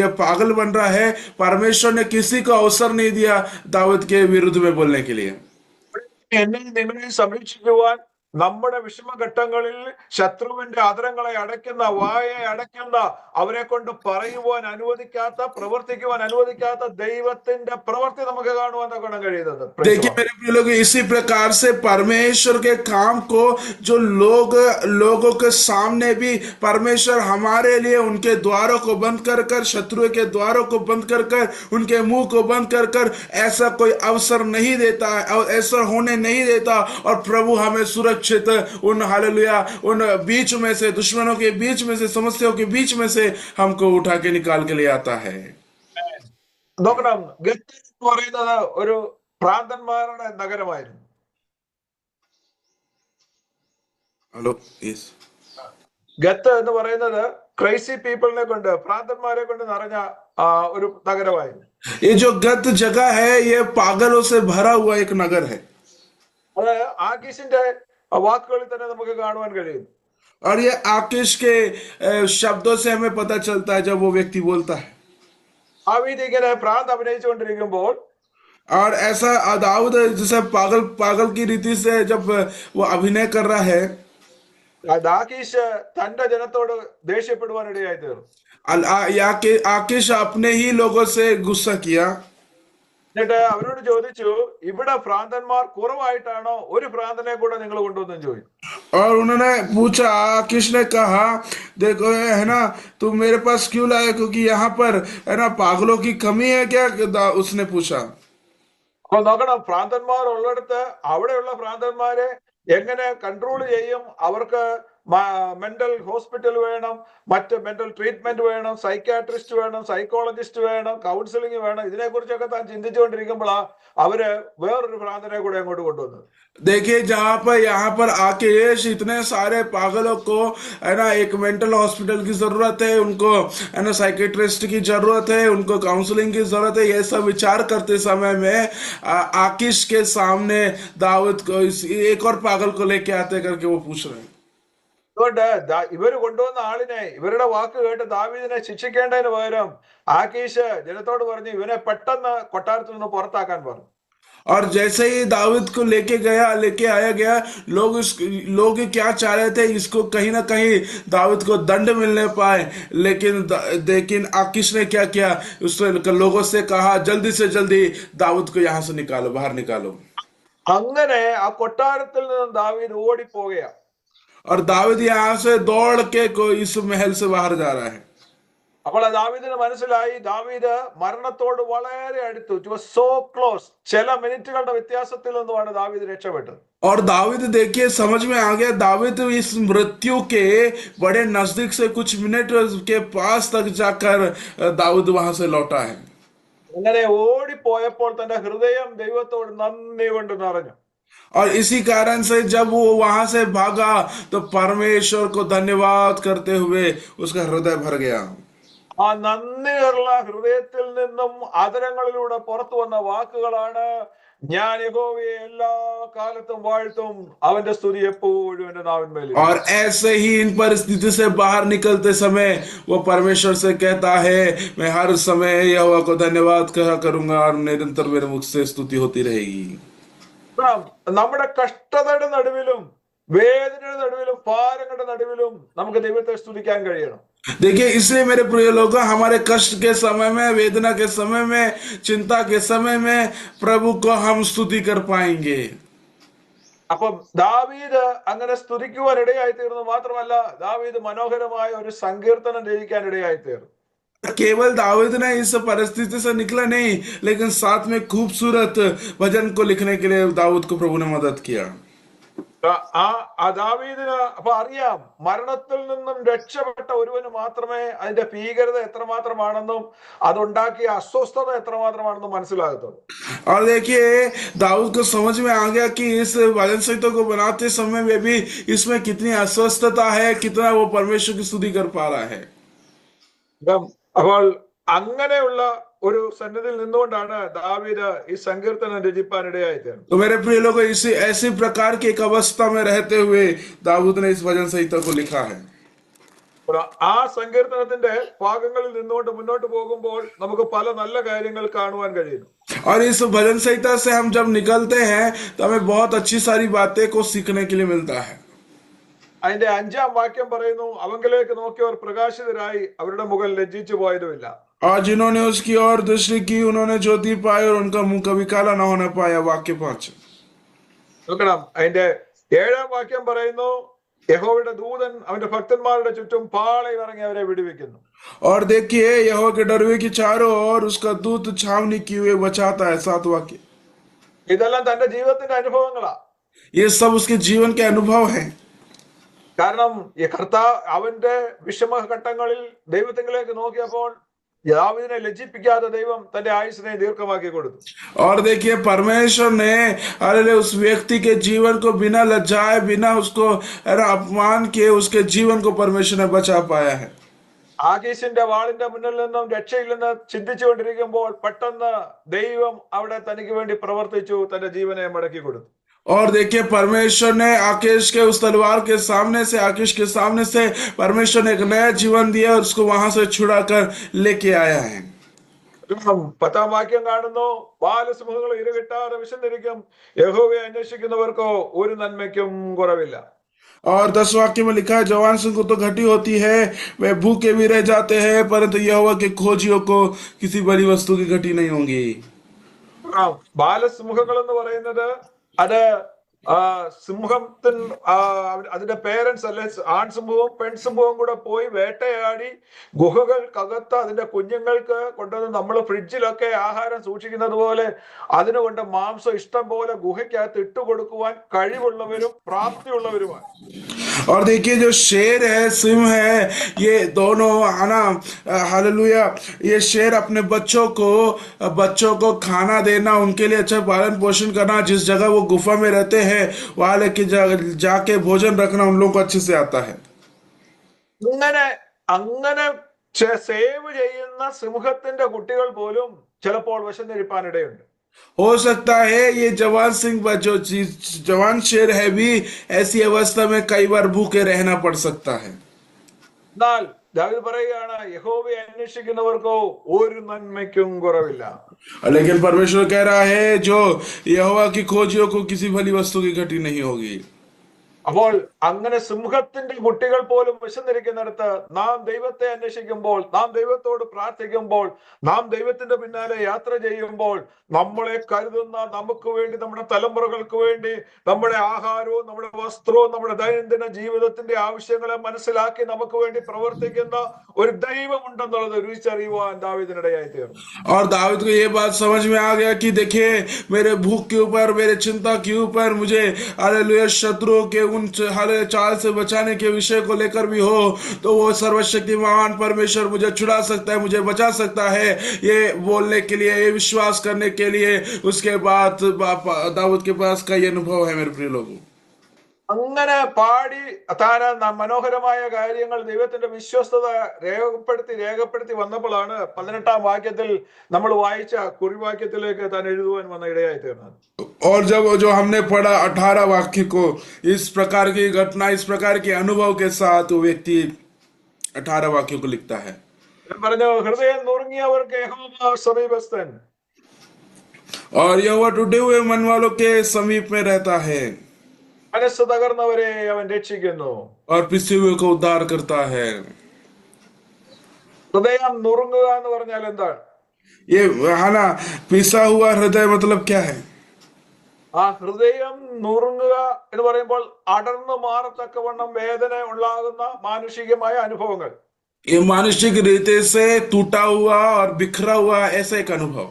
ये पागल बन रहा है. परमेश्वर ने किसी को अवसर नहीं दिया दाऊद के विरुद्ध में बोलने के लिए. എന്നെ നിങ്ങളെ സംരക്ഷിക്കുവാൻ നമ്മുടെ വിഷമഘട്ടങ്ങളിൽ ശത്രുവിന്റെ അധരങ്ങളെ അടയ്ക്കുന്ന, വായെ അടയ്ക്കുന്ന, അവരെ കൊണ്ട് പറയുവാൻ അനുവദിക്കാത്ത, പ്രവർത്തിക്കുവാൻ അനുവദിക്കാത്ത ദൈവത്തിന്റെ പ്രവൃത്തി നമുക്ക് കാണുവാൻ തക്കണം കഴിയുന്നത്. देखिए मेरे प्रिय लोग, इसी प्रकार से परमेश्वर के काम को जो लोगों के सामने भी परमेश्वर हमारे लिए उनके द्वारों को बंद कर कर, शत्रु के द्वारों को बंद कर कर, उनके मुंह को बंद कर कर ऐसा कोई अवसर नहीं देता है, और ऐसा होने नहीं देता. और प्रभु हमें सुरक्षित उन हालेलुया उन बीच में से, दुश्मनों के बीच में से, समस्याओं के बीच में से हमको उठा के निकाल के ले आता है. നോക്കണം, ഗത്ത് എന്ന് പറയുന്നത് ഒരു ഭ്രാന്തന്മാരുടെ നഗരമായിരുന്നു. Hello yes. ഗത്ത് എന്ന് പറയുന്നത് ക്രൈസി പീപ്പിളിനെ കൊണ്ട്, ഭ്രാന്തന്മാരെ കൊണ്ട് നിറഞ്ഞ ഒരു നഗരമായിരുന്നു. ये जो गत जगह है ये पागलों से भरा हुआ एक नगर है. അത് ആകീഷിന്റെ വാക്കുകളിൽ തന്നെ നമുക്ക് കാണുവാൻ കഴിയും. और ये आकिश के शब्दों से हमें पता चलता है जब वो व्यक्ति बोलता है. ദാവീദ് ഇങ്ങനെ ഭ്രാന്ത് അഭിനയിച്ചുകൊണ്ടിരിക്കുമ്പോൾ, और ऐसा दाऊद जैसे पागल की रीति से जब वो अभिनय कर रहा है, ആകീഷ് തന്റെ ജനത്തോട് ദേഷ്യപ്പെടുവാൻ ഇടയായി തീർന്നു. आकिश अपने ही लोगों से गुस्सा किया. എന്നിട്ട് അവരോട് ചോദിച്ചു, ഇവിടെ ഭ്രാന്തന്മാർ കുറവായിട്ടാണോ ഒരു ഭ്രാന്തനെ കൂടെ നിങ്ങൾ കൊണ്ടുവന്നു ചോദിച്ചു. और उन्होंने पूछा, आकिश ने कहा, देखो है ना, तुम मेरे पास क्यों लाए, क्योंकि यहाँ पर है ना पागलों की कमी है क्या, उसने पूछा. അപ്പൊ നോക്കണം, ഭ്രാന്തന്മാർ ഉള്ളിടത്ത് അവിടെയുള്ള ഭ്രാന്തന്മാരെ എങ്ങനെ കൺട്രോൾ ചെയ്യും? അവർക്ക് മെന്റൽ ഹോസ്പിറ്റൽ വേണം, മറ്റ് മെന്റൽ ട്രീറ്റ്മെന്റ് വേണം, സൈക്കാട്രിസ്റ്റ് വേണം, സൈക്കോളജിസ്റ്റ് വേണം, കൗൺസിലിംഗ് വേണം. ഇതിനെക്കുറിച്ചൊക്കെ താൻ ചിന്തിച്ചുകൊണ്ടിരിക്കുമ്പോഴാ അവര് വേറൊരു ഭ്രാന്തനെ കൂടെ അങ്ങോട്ട് കൊണ്ടുവന്നത്. देखिए यहाँ पर आके इतने सारे पागलों को है ना एक मेंटल हॉस्पिटल की जरूरत है, उनको है ना साइकेट्रिस्ट की जरूरत है, उनको काउंसलिंग की जरूरत है. ये सब विचार करते समय में आकिश के सामने दाऊद को एक और पागल को लेके आते करके वो पूछ रहे हैं. അതുകൊണ്ട് ഇവര് കൊണ്ടുവന്ന ആളിനെ, ഇവരുടെ വാക്ക് കേട്ട് ദാവീദിനെ ശിക്ഷിക്കേണ്ടതിന് പകരം ആകീഷ് ജനത്തോട് പറഞ്ഞു, ഇവനെ പെട്ടെന്ന് കൊട്ടാരത്തിൽ നിന്ന് പുറത്താക്കാൻ പറഞ്ഞു. और जैसे ही दाऊद को लेके आया गया, लोग क्या चाह रहे थे, इसको कहीं ना कहीं दाऊद को दंड मिलने पाए. लेकिन आकिश ने क्या किया, उसने लोगों से कहा, जल्दी से जल्दी दाऊद को यहाँ से निकालो, बाहर निकालो. അങ്ങനെ ആ കൊട്ടാരത്തിൽ നിന്ന് ദാവീദ് ഓടിപ്പോവുകയാ. और दाऊद यहाँ से दौड़ के इस महल से बाहर जा रहा है. അപ്പോൾ ദാവീദിന് മനസ്സിലായി, ദാവീദ് മരണത്തോട് വളരെ അടുത്തു. It was so close. ചില മിനിറ്റുകളുടെ വ്യത്യാസത്തിൽ നിന്നുമാണ് ദാവീദ് രക്ഷപ്പെട്ടത്. और दाऊद देखिए समझ में आ गया, दाऊद इस मृत्यु के बड़े नजदीक से कुछ मिनट के पास तक जाकर दाऊद वहां से लौटा है. അങ്ങനെ ഓടിപ്പോയപ്പോൾ തന്റെ ഹൃദയം ദൈവത്തോട് നന്ദി കൊണ്ട് നിറഞ്ഞു. और इसी कारण से जब वो वहां से भागा तो परमेश्वर को धन्यवाद करते हुए उसका हृदय भर गया. ആ നന്ദിയുള്ള ഹൃദയത്തിൽ നിന്നും അധരങ്ങളിലൂടെ പുറത്തു വന്ന വാക്കുകളാണ്, ഞാൻ യഹോവയെ എല്ലാ കാലത്തും വാഴ്ത്തും, അവന്റെ സ്തുതി എപ്പോഴും എന്റെ നാവിന്മേൽ. और ऐसे ही इन परिस्थिति से बाहर निकलते समय वो परमेश्वर से कहता है, मैं हर समय यहोवा को धन्यवाद कहा करूंगा और निरंतर मेरे मुख से स्तुति होती रहेगी. നമ്മുടെ കഷ്ടതയുടെ നടുവിലും വേദനയുടെ നടുവിലും ഭാരങ്ങളുടെ നടുവിലും നമുക്ക് ദൈവത്തെ സ്തുതിക്കാൻ കഴിയണം. देखिए इसलिए मेरे प्रिय लोगों, हमारे कष्ट के समय में, वेदना के समय में, चिंता के समय में प्रभु को हम स्तुति कर पाएंगे. അപ്പം ദാവീദ് അങ്ങനെ സ്തുതിക്കുവാൻ ഇടയായി തീർന്നു. മാത്രമല്ല, ദാവീദ് മനോഹരമായ ഒരു സങ്കീർത്തനം രചിക്കാൻ ഇടയായി തീർന്നു. केवल दाऊद ने इस परिस्थिति से निकला नहीं, लेकिन साथ में खूबसूरत भजन को लिखने के लिए दाऊद को प्रभु ने मदद किया. ആ ദാവീദിന് അപ്പൊ അറിയാം, മരണത്തിൽ നിന്നും രക്ഷപ്പെട്ട ഒരുവന് മാത്രമേ അതിന്റെ ഭീകരത എത്രമാത്രമാണെന്നും അതുണ്ടാക്കിയ അസ്വസ്ഥത എത്രമാത്രമാണെന്നും മനസ്സിലാകത്തുള്ളൂ. और देखिए, दाऊद को समझ में आ गया कि इस भजन संहिता को बनाते समय में भी इसमें कितनी अस्वस्थता है, कितना वो परमेश्वर की स्तुति कर पा रहा है। അപ്പോൾ അങ്ങനെയുള്ള ഒരു സന്നിധിയിൽ നിന്നുകൊണ്ടാണ് ദാവീദ് ഈ സങ്കീർത്തനം രചിപ്പാനിടയായത്. तो मेरे प्रिय लोगों, इसी ऐसी प्रकार की एक अवस्था में रहते हुए दाऊद ने इस भजन संहिता को लिखा है। ആ സങ്കീർത്തനത്തിന്റെ ഭാഗങ്ങളിൽ നിന്നുകൊണ്ട് മുന്നോട്ട് പോകുമ്പോൾ നമുക്ക് പല നല്ല കാര്യങ്ങൾ കാണുവാൻ കഴിയുന്നു. और इस भजन संहिता से हम जब निकलते हैं तो हमें बहुत अच्छी सारी बातें को सीखने के लिए मिलता है। അതിന്റെ 5-ാം വാക്യം പറയുന്നു, അവങ്കിലേക്ക് നോക്കിയവർ പ്രകാശിതരായി, അവരുടെ മുഖം ലജ്ജിച്ചു പോയതുമില്ല. और जिन्होंने उसकी ओर दृष्टि की उन्होंने ज्योति पाई और उनका मुंह कभी काला न होने पाया। वाक्य 5 നോക്കണം. അതിന്റെ 7-ാം വാക്യം പറയുന്നു, യഹോവയുടെ ദൂതൻ അവന്റെ ഭക്തന്മാരുടെ ചുറ്റും പാളയം ഇറങ്ങി അവരെ വിടുവിക്കുന്നു. और देखिए, यहोवा के डरवे की चारों ओर उसका दूत छावनी की हुए बचाता है। 7 वाक्य। ഇതെല്ലാം തന്റെ ജീവിതത്തിന്റെ അനുഭവങ്ങളാ. ये सब उसके जीवन के अनुभव हैं। കാരണം ഈ അവന്റെ വിഷമഘട്ടങ്ങളിൽ ദൈവത്തിലേക്ക് നോക്കിയപ്പോൾ ദാവീദിനെ ലജ്ജിപ്പിക്കാതെ ദൈവം തന്റെ ആയുസ്സിനെ ദീർഘമാക്കി കൊടുത്തു. और देखिए, परमेश्वर ने अरे उस व्यक्ति के जीवन को बिना लज्जाए, बिना उसको अपमान किए उसके जीवन को परमेश्वर ने बचा पाया है। ആകീശിന്റെ വാളിന്റെ മുന്നിൽ നിന്നും രക്ഷയില്ലെന്ന് ചിന്തിച്ചുകൊണ്ടിരിക്കുമ്പോൾ പെട്ടെന്ന് ദൈവം അവിടെ തനിക്ക് വേണ്ടി പ്രവർത്തിച്ചു, തന്റെ ജീവനെ മടക്കി കൊടുത്തു. और देखिए, परमेश्वर ने आकीश के उस तलवार के सामने से, आकीश के सामने से परमेश्वर ने एक नया जीवन दिया और उसको वहां से छुड़ा कर लेके आया है। 10-ാം വാക്യം കാണുന്നു, ബാലസിംഹങ്ങൾ ഇരകിട്ടാതെ വിശന്നിരിക്കും, യഹോവയെ അന്വേഷിക്കുന്നവർക്കോ ഒരു നന്മയ്ക്കും കുറവില്ല. और 10 वाक्य में लिखा है, जवान सिंह को तो घटी होती है, वे भूखे भी रह जाते हैं, परंतु यहोवा के खोजियों को किसी बड़ी वस्तु की घटी नहीं होगी। ബാലസിംഹങ്ങൾ എന്ന് പറയുന്നത് അത് അതിന്റെ പേരൻസ് അല്ലെ, ആൺസിംഹവും പെൺസിംഹവും കൂടെ പോയി വേട്ടയാടി ഗുഹകൾക്കകത്ത് അതിന്റെ കുഞ്ഞുങ്ങൾക്ക് കൊണ്ടുവന്ന് നമ്മൾ ഫ്രിഡ്ജിലൊക്കെ ആഹാരം സൂക്ഷിക്കുന്നത് പോലെ അതിനുകൊണ്ട് മാംസം ഇഷ്ടം പോലെ ഗുഹയ്ക്കകത്ത് ഇട്ടുകൊടുക്കുവാൻ കഴിവുള്ളവരും പ്രാപ്തിയുള്ളവരുമാണ്. और देखिए, जो शेर है, सिंह है, ये दोनों आना, हालेलुया, ये शेर अपने बच्चों को खाना देना, उनके लिए अच्छा पालन पोषण करना, जिस जगह वो गुफा में रहते हैं वहां लेके जाके भोजन रखना उन लोगों को अच्छे से आता है। അങ്ങനെ സേവ് ചെയ്യുന്ന സിംഹത്തിന്റെ കുട്ടികൾ പോലും ചിലപ്പോൾ വിശന്നിരിപ്പാനിടയുണ്ട്. हो सकता है ये जवान सिंह जो जवान शेर है भी ऐसी अवस्था में कई बार भूखे रहना पड़ सकता है। എന്നാൽ ദാവീദ് പറയുകയാണ്, യഹോവയെ അന്വേഷിക്കുന്നവർക്കോ ഒരു നന്മയ്ക്കും കുറവില്ല. लेकिन परमेश्वर कह रहा है, जो यहोवा की खोजियों को किसी भली वस्तु की घटी नहीं होगी। അപ്പോൾ അങ്ങനെ സിംഹത്തിന്റെ കുട്ടികൾ പോലും വിശന്നിരിക്കുന്നിടത്ത് നാം ദൈവത്തെ അന്വേഷിക്കുമ്പോൾ, നാം ദൈവത്തോട് പ്രാർത്ഥിക്കുമ്പോൾ, നാം ദൈവത്തിന്റെ പിന്നാലെ യാത്ര ചെയ്യുമ്പോൾ, നമ്മളെ കരുതുന്ന, നമുക്ക് വേണ്ടി, നമ്മുടെ തലമുറകൾക്ക് വേണ്ടി നമ്മുടെ ആഹാരവും നമ്മുടെ വസ്ത്രവും നമ്മുടെ ദൈനംദിന ജീവിതത്തിന്റെ ആവശ്യങ്ങളെ മനസ്സിലാക്കി നമുക്ക് വേണ്ടി പ്രവർത്തിക്കുന്ന ഒരു ദൈവമുണ്ടെന്നുള്ളത് രുചിച്ചറിയുവാൻ ദാവീദിനിടയായി തീർന്നു. और दाऊद को ये बात समझ में आ गया कि देखिए, मेरे भूख के ऊपर, मेरे चिंता के ऊपर मुझे हालेलुया शत्रुओं के उन चाल से बचाने के विषय को लेकर भी हो तो वो सर्वशक्तिमान परमेश्वर मुझे छुड़ा सकता है, मुझे बचा सकता है। ये बोलने के लिए, ये विश्वास करने के लिए उसके बाद दाऊद के पास कई अनुभव है। मेरे प्रिय लोगों, അങ്ങനെ പാടി താൻ മനോഹരമായ കാര്യങ്ങൾ ദൈവത്തിന്റെ വിശ്വസ്തത രേഖപ്പെടുത്തി വന്നപ്പോഴാണ് 18-ാം വാക്യത്തിൽ നമ്മൾ വായിച്ച കുറിവാക്യത്തിലേക്ക് താൻ എഴുതുവാൻ വന്ന ഇടയായി തീർന്നത്. और जब जो हमने पढ़ा 18 वाक्य को, इस प्रकार की घटना, इस प्रकार के अनुभव के साथ वो व्यक्ति 18 वाक्यों को लिखता है। പറഞ്ഞു, ഹൃദയം നുറുങ്ങിയവർക്ക് യഹോവ സമീപസ്ഥൻ, और यहोवा टूटे हुए मन वालों के समीप में रहता है, മനസ്സ് തകർന്നവരെ അവൻ രക്ഷിക്കുന്നു. और पिसे हुए को उद्धार करता है। ഹൃദയം നുറുങ്ങുക എന്ന് പറഞ്ഞാൽ എന്താണ്? ये है ना, पिसा हुआ हृदय मतलब क्या है? ആ ഹൃദയം നുറുങ്ങുക എന്ന് പറയുമ്പോൾ അടർന്നു മാറത്തക്കവണ്ണം വേദന ഉണ്ടാകുന്ന മാനുഷികമായ അനുഭവങ്ങൾ. ये मानसिक रीति से टूटा हुआ और बिखरा हुआ ऐसा एक अनुभव।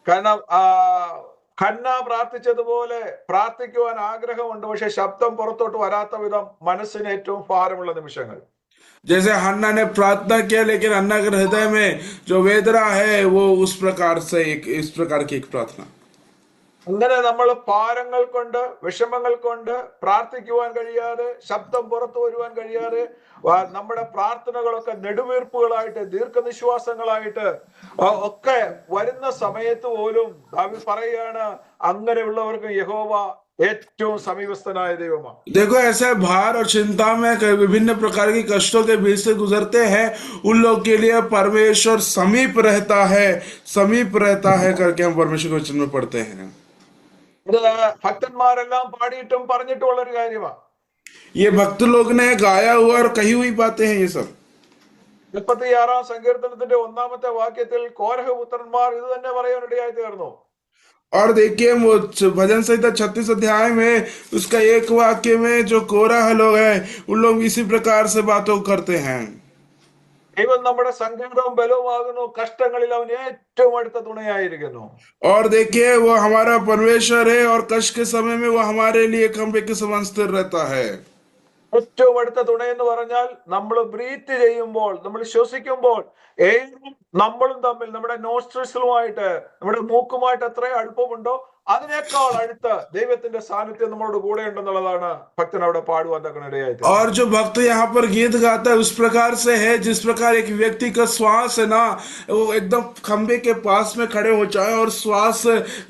കാരണം ഹന്ന പ്രാർത്ഥിച്ചതുപോലെ പ്രാർത്ഥിക്കുവാൻ ആഗ്രഹമുണ്ട്, പക്ഷെ ശബ്ദം പുറത്തോട്ട് വരാത്ത വിധം മനസ്സിന് ഏറ്റവും ഭാരമുള്ള നിമിഷങ്ങൾ. जैसे हन्ना ने प्रार्थना किया, लेकिन हन्ना के हृदय में जो वेदना है वो उस प्रकार से इस प्रकार की एक प्रार्थना। അങ്ങനെ നമ്മൾ ഭാരങ്ങൾ കൊണ്ട്, വിഷമങ്ങൾ കൊണ്ട് പ്രാർത്ഥിക്കുവാൻ കഴിയാതെ, ശബ്ദം പുറത്തു വരുവാൻ കഴിയാതെ, നമ്മുടെ പ്രാർത്ഥനകളൊക്കെ നെടുവീർപ്പുകളായിട്ട്, ദീർഘനിശ്വാസങ്ങളായിട്ട് ഒക്കെ വരുന്ന സമയത്ത് പോലും ദാവീദ് പറയുകയാണ്, അങ്ങനെയുള്ളവർക്ക് യഹോവ ഏറ്റവും സമീപസ്ഥനായ ദൈവമാണ്. देखो, ऐसे भार और चिंता में विभिन्न प्रकार की कष्टों के बीच से गुजरते हैं, उन लोग के लिए परमेश्वर समीप रहता है करके हम परमेश्वर के वचन में पढ़ते हैं। ഇത് ഭക്തന്മാരെല്ലാം പാടിയിട്ടും പറഞ്ഞിട്ടുള്ള ഒരു കാര്യമാണ്. ये भक्त लोग ने गाया हुआ और कही हुई बातें हैं ये सब। 36 സങ്കീർത്തനത്തിന്റെ 1-ാമത്തെ വാക്യത്തിൽ കോരഹ് പുത്രന്മാർ ഇത് തന്നെ പറയാനിടയായി തീർന്നു. और देखिए वो भजन संहिता 36 अध्याय में उसका एक वाक्य में जो कोरह लोग है, उन लोग इसी प्रकार से बातों करते हैं। ദൈവം നമ്മുടെ സങ്കടവും ബലവുമാകുന്നു, കഷ്ടങ്ങളിൽ അവൻ ഏറ്റവും അടുത്ത തുണയായിരിക്കുന്നു. और देखिए वो हमारा परमेश्वर है और कष्ट के समय में वो हमारे लिए खंभे के समान स्थिर रहता है। ഏറ്റവും അടുത്ത തുണ എന്ന് പറഞ്ഞാൽ നമ്മൾ ബ്രീത്ത് ചെയ്യുമ്പോൾ, നമ്മൾ ശ്വസിക്കുമ്പോൾ എയറും നമ്മളും തമ്മിൽ, നമ്മുടെ നോസ്ട്രിൽസുമായിട്ട്, നമ്മുടെ മൂക്കുമായിട്ട് എത്ര അടുപ്പമുണ്ടോ അതിനേക്കാൾ അടുത്ത് ദൈവത്തിന്റെ സാന്നിധ്യം നമ്മളോട് കൂടെ ഉണ്ടെന്നുള്ളതാണ് ഭക്തൻ അവിടെ പാടുവാൻ തക്കനിടയായിട്ട്. और जो भक्त यहाँ पर गीत गाता है उस प्रकार से है, जिस प्रकार एक व्यक्ति का श्वास है ना, वो एकदम खंबे के पास में खड़े हो जाए और श्वास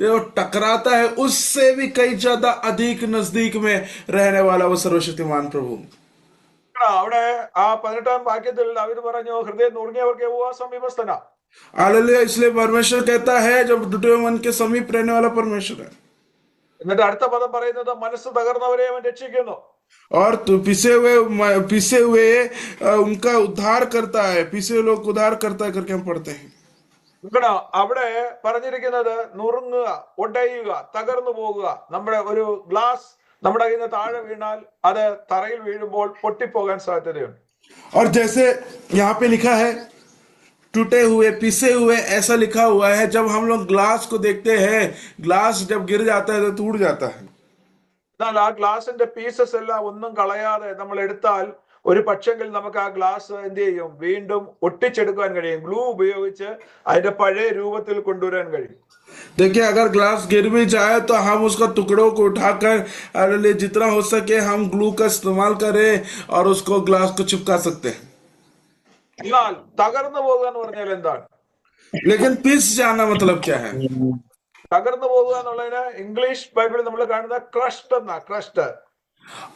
जो टकराता है उससे भी कई ज्यादा अधिक नजदीक में रहने वाला वो सर्वशक्तिमान प्रभु। അവിടെ ആ 18-ാം വാക്യത്തിൽ ദാവീദ് പറഞ്ഞു, ഹൃദയം നുറുങ്ങിയവർക്ക് യഹോവ സമീപസ്ഥനാ. हालेलुया। इसलिए परमेश्वर कहता है जब टूटे हुए मन के समीप रहने वाला परमेश्वर है। എന്നിട്ട് അടുത്ത പദം പറയുന്നത്, മനസ്സ് തകർന്നവരെ അവൻ രക്ഷിക്കുന്നു. और तो पिसे हुए उनका उद्धार करता है, पिसे हुए लोग उद्धार करता है करके हम पढ़ते हैं। അവിടെ പറഞ്ഞിരിക്കുന്നത് നുറുങ്ങുക, ഉടയുക, തകർന്നു പോകുക. നമ്മുടെ ഒരു ഗ്ലാസ് നമ്മുടെ കയ്യിൽ നിന്ന് താഴെ വീണാൽ അത് തറയിൽ വീഴുമ്പോൾ പൊട്ടിപ്പോകാൻ സാധ്യതയുണ്ട്. और जैसे यहाँ पे लिखा है टूटे हुए, पिसे हुए, ऐसा लिखा हुआ है। जब हम लोग ग्लास को देखते हैं, ग्लास जब गिर जाता है तो टूट जाता है। എന്നാൽ ആ ഗ്ലാസിന്റെ പീസസ് എല്ലാം ഒന്നും കളയാതെ നമ്മൾ എടുത്താൽ ഒരു പക്ഷെങ്കിൽ നമുക്ക് ആ ഗ്ലാസ് എന്ത് ചെയ്യും, വീണ്ടും ഒട്ടിച്ചെടുക്കാൻ കഴിയും. ഗ്ലൂ ഉപയോഗിച്ച് അതിന്റെ പഴയ രൂപത്തിൽ കൊണ്ടുവരാൻ കഴിയും. देखिए, अगर ग्लास गिर भी जाए तो हम उसका टुकड़ों को उठाकर जितना हो सके हम ग्लू का इस्तेमाल करें और उसको ग्लास को चिपका सकते हैं। എന്നാൽ തകർന്നു പോകുക എന്ന് പറഞ്ഞാൽ എന്താണ്? लेकिन पिस जाना मतलब क्या है? തകർന്നു പോകുക എന്നുള്ളതിന് ഇംഗ്ലീഷ് ബൈബിളിൽ നമ്മൾ കാണുന്ന ക്രഷ്ഡ് എന്നാ, ക്രഷ്ഡ്.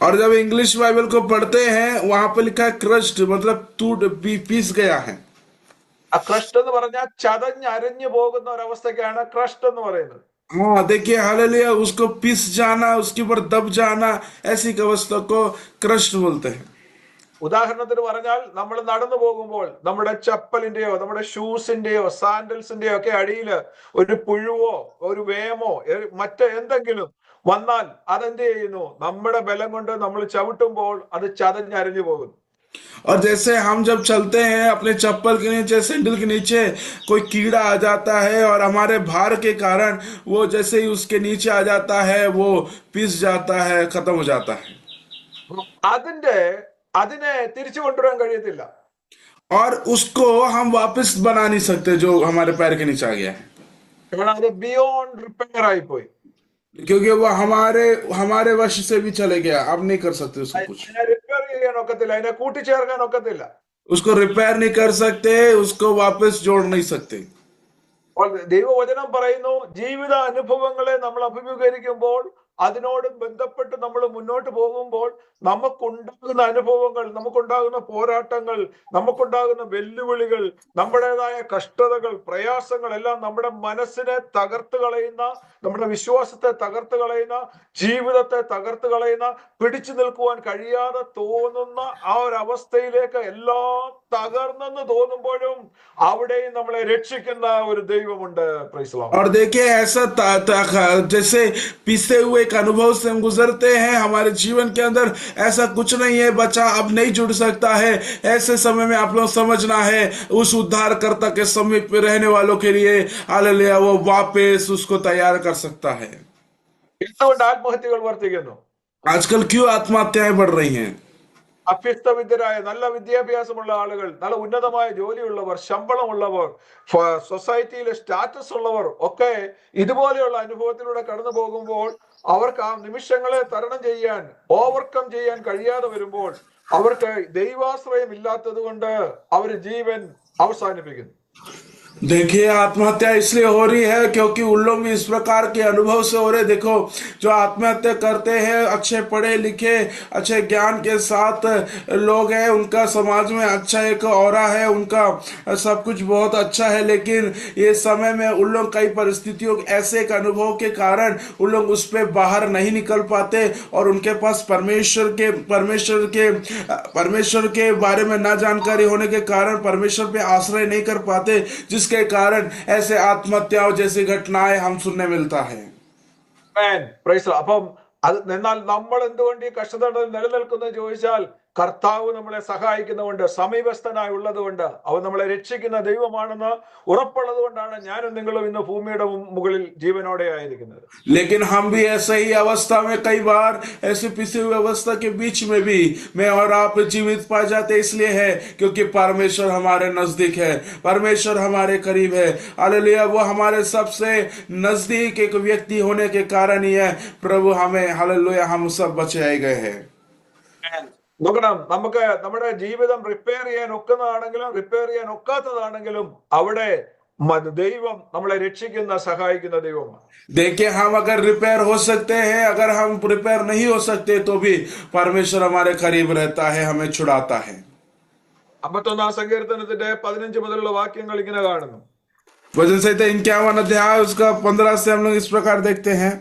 और जब इंग्लिश बाइबल को पढ़ते हैं वहां पर लिखा है क्रस्ट, मतलब टूट पीस गया है। ആ ക്രഷ്ഡ് എന്ന് പറഞ്ഞാൽ ചതഞ്ഞരഞ്ഞു പോകുന്ന ഒരവസ്ഥയ്ക്കാണ് ക്രഷ്ഡ് എന്ന് പറയുന്നത്. हाँ, देखिए हालेलुया, उसको पिस जाना, उसके ऊपर दब जाना, ऐसी अवस्था को क्रस्ट बोलते हैं। ഉദാഹരണത്തിന് പറഞ്ഞാൽ നമ്മൾ നടന്നു പോകുമ്പോൾ നമ്മുടെ ചപ്പലിന്റെയോ നമ്മുടെ ഷൂസിന്റെയോ സാൻഡൽസിന്റെയോ ഒക്കെ അടിയിൽ ഒരു പുഴുവോ ഒരു വേമോ മറ്റ് എന്തെങ്കിലും വന്നാൽ അതെന്ത് ചെയ്യുന്നു, നമ്മുടെ ബലം കൊണ്ട് നമ്മൾ ചവിട്ടുമ്പോൾ അത് ചതഞ്ഞരഞ്ഞു പോകുന്നു. और जैसे हम जब चलते हैं अपने चप्पल के नीचे, सैंडल के नीचे कोई कीड़ा आ जाता है और हमारे भार के कारण वो जैसे ही उसके नीचे आ जाता है वो पिस जाता है, खत्म हो जाता है। അതിനെ തിരിച്ചു കൊണ്ടുവരാൻ കഴിയത്തില്ല. और उसको हम वापस बना नहीं सकते जो हमारे पैर के नीचे आ गया है, അത് ബിയോണ്ട് റിപ്പയർ ആയിപ്പോയി. क्योंकि वो हमारे वश से भी चले गया, अब नहीं कर सकते उसको कुछ। റിപ്പയർ ചെയ്യാൻ ഒക്കത്തില്ല, അതിനെ കൂട്ടിച്ചേർക്കാൻ ഒക്കത്തില്ല. उसको रिपेयर नहीं कर सकते, उसको वापस जोड़ नहीं सकते। ദൈവവചനം പറയുന്നു, ജീവിത അനുഭവങ്ങളെ നമ്മൾ അഭിമുഖീകരിക്കുമ്പോൾ അതിനോട് ബന്ധപ്പെട്ട് നമ്മൾ മുന്നോട്ട് പോകുമ്പോൾ നമുക്കുണ്ടാകുന്ന അനുഭവങ്ങൾ, നമുക്കുണ്ടാകുന്ന പോരാട്ടങ്ങൾ, നമുക്കുണ്ടാകുന്ന വെല്ലുവിളികൾ, നമ്മുടേതായ കഷ്ടതകൾ, പ്രയാസങ്ങൾ എല്ലാം നമ്മുടെ മനസ്സിനെ തകർത്ത് കളയുന്ന, നമ്മുടെ വിശ്വാസത്തെ തകർത്ത് കളയുന്ന, ജീവിതത്തെ തകർത്ത് കളയുന്ന, പിടിച്ചു നിൽക്കുവാൻ കഴിയാതെ തോന്നുന്ന ആ ഒരു അവസ്ഥയിലേക്ക് എല്ലാം തകർന്നെന്ന് തോന്നുമ്പോഴും അവിടെയും നമ്മളെ രക്ഷിക്കുന്ന ഒരു ദൈവമുണ്ട്. Praise the Lord. और देखिए ऐसा जैसे पिसे हुए एक अनुभव से हम गुजरते हैं, हमारे जीवन के अंदर ऐसा कुछ नहीं है बचा, अब नहीं जुड़ सकता है, ऐसे समय में आप लोग समझना है उस उद्धारकर्ता के समीप में रहने वालों के लिए हालेलुया वो वापस उसको तैयार कर सकता है। എന്തുകൊണ്ട് ആത്മഹത്യകൾ വർദ്ധിക്കുന്നു? आजकल क्यों आत्महत्याएं बढ़ रही हैं? അഭ്യസ്തവിദ്യരായ നല്ല വിദ്യാഭ്യാസമുള്ള ആളുകൾ, നല്ല ഉന്നതമായ ജോലിയുള്ളവർ, ശമ്പളമുള്ളവർ, സൊസൈറ്റിയിലെ സ്റ്റാറ്റസ് ഉള്ളവർ ഒക്കെ ഇതുപോലെയുള്ള അനുഭവത്തിലൂടെ കടന്നു പോകുമ്പോൾ അവർക്ക് ആ നിമിഷങ്ങളെ തരണം ചെയ്യാൻ, ഓവർകം ചെയ്യാൻ കഴിയാതെ വരുമ്പോൾ അവർക്ക് ദൈവാശ്രയം ഇല്ലാത്തത് കൊണ്ട് അവർ ജീവൻ അവസാനിപ്പിക്കുന്നു. देखिए आत्महत्या इसलिए हो रही है क्योंकि उन लोग भी इस प्रकार के अनुभव से हो रहे। देखो जो आत्महत्या करते हैं अच्छे पढ़े लिखे अच्छे ज्ञान के साथ लोग हैं, उनका समाज में अच्छा एक ऑरा है, उनका सब कुछ बहुत अच्छा है, लेकिन ये समय में उन लोग कई परिस्थितियों ऐसे एक अनुभव के कारण उन लोग उस पर बाहर नहीं निकल पाते और उनके पास परमेश्वर के बारे में ना जानकारी होने के कारण परमेश्वर पे आश्रय नहीं कर पाते, जिसके कारण ऐसे आत्महत्याओं जैसी घटनाएं हम सुनने मिलता है। അപ്പം അത് എന്നാൽ നമ്മൾ എന്തുകൊണ്ട് ഈ കഷ്ടതകളിൽ നിലനിൽക്കുന്നത് ചോദിച്ചാൽ കർത്താവ് നമ്മളെ സഹായിക്കുന്നതുകൊണ്ട്, സമീപസ്ഥനായി ഉള്ളതുകൊണ്ട്, അവൻ നമ്മളെ രക്ഷിക്കുന്ന ദൈവമാണെന്ന് ഉറപ്പുള്ളത് കൊണ്ടാണ് ഞാനും നിങ്ങളും ഇന്ന് ഭൂമിയുടെ മുകളിൽ ജീവനോടെ ആയിരിക്കുന്നത്. लेकिन हम भी ऐसे ही अवस्था में कई बार ऐसी पिसी हुई अवस्था के बीच में भी मैं और आप जीवित पाए जाते इसलिए है क्योंकि परमेश्वर हमारे नजदीक है, परमेश्वर हमारे करीब है। हालेलुया वो हमारे सबसे नजदीक एक व्यक्ति होने के कारण ही है प्रभु हमें हालेलुया हम सब बचाए गए हैं। നോക്കണം, നമുക്ക് നമ്മുടെ ജീവിതം റിപ്പയർ ചെയ്യാൻ ഒക്കുന്നതാണെങ്കിലും റിപ്പയർ ചെയ്യാൻ ഒക്കാത്തതാണെങ്കിലും അവിടെ ദൈവം നമ്മളെ രക്ഷിക്കുന്ന സഹായിക്കുന്ന ദൈവമാണ്. देखिए हम अगर रिपेयर हो सकते हैं, अगर हम रिपेयर नहीं हो सकते तो भी परमेश्वर हमारे करीब रहता है, हमें छुड़ाता है। 51 സങ്കീർത്തനത്തിന്റെ 15 മുതലുള്ള വാക്യങ്ങൾ ഇങ്ങനെ കാണുന്നു. वचन संहिता 51 अध्याय उसका 15 से हम लोग इस प्रकार देखते हैं।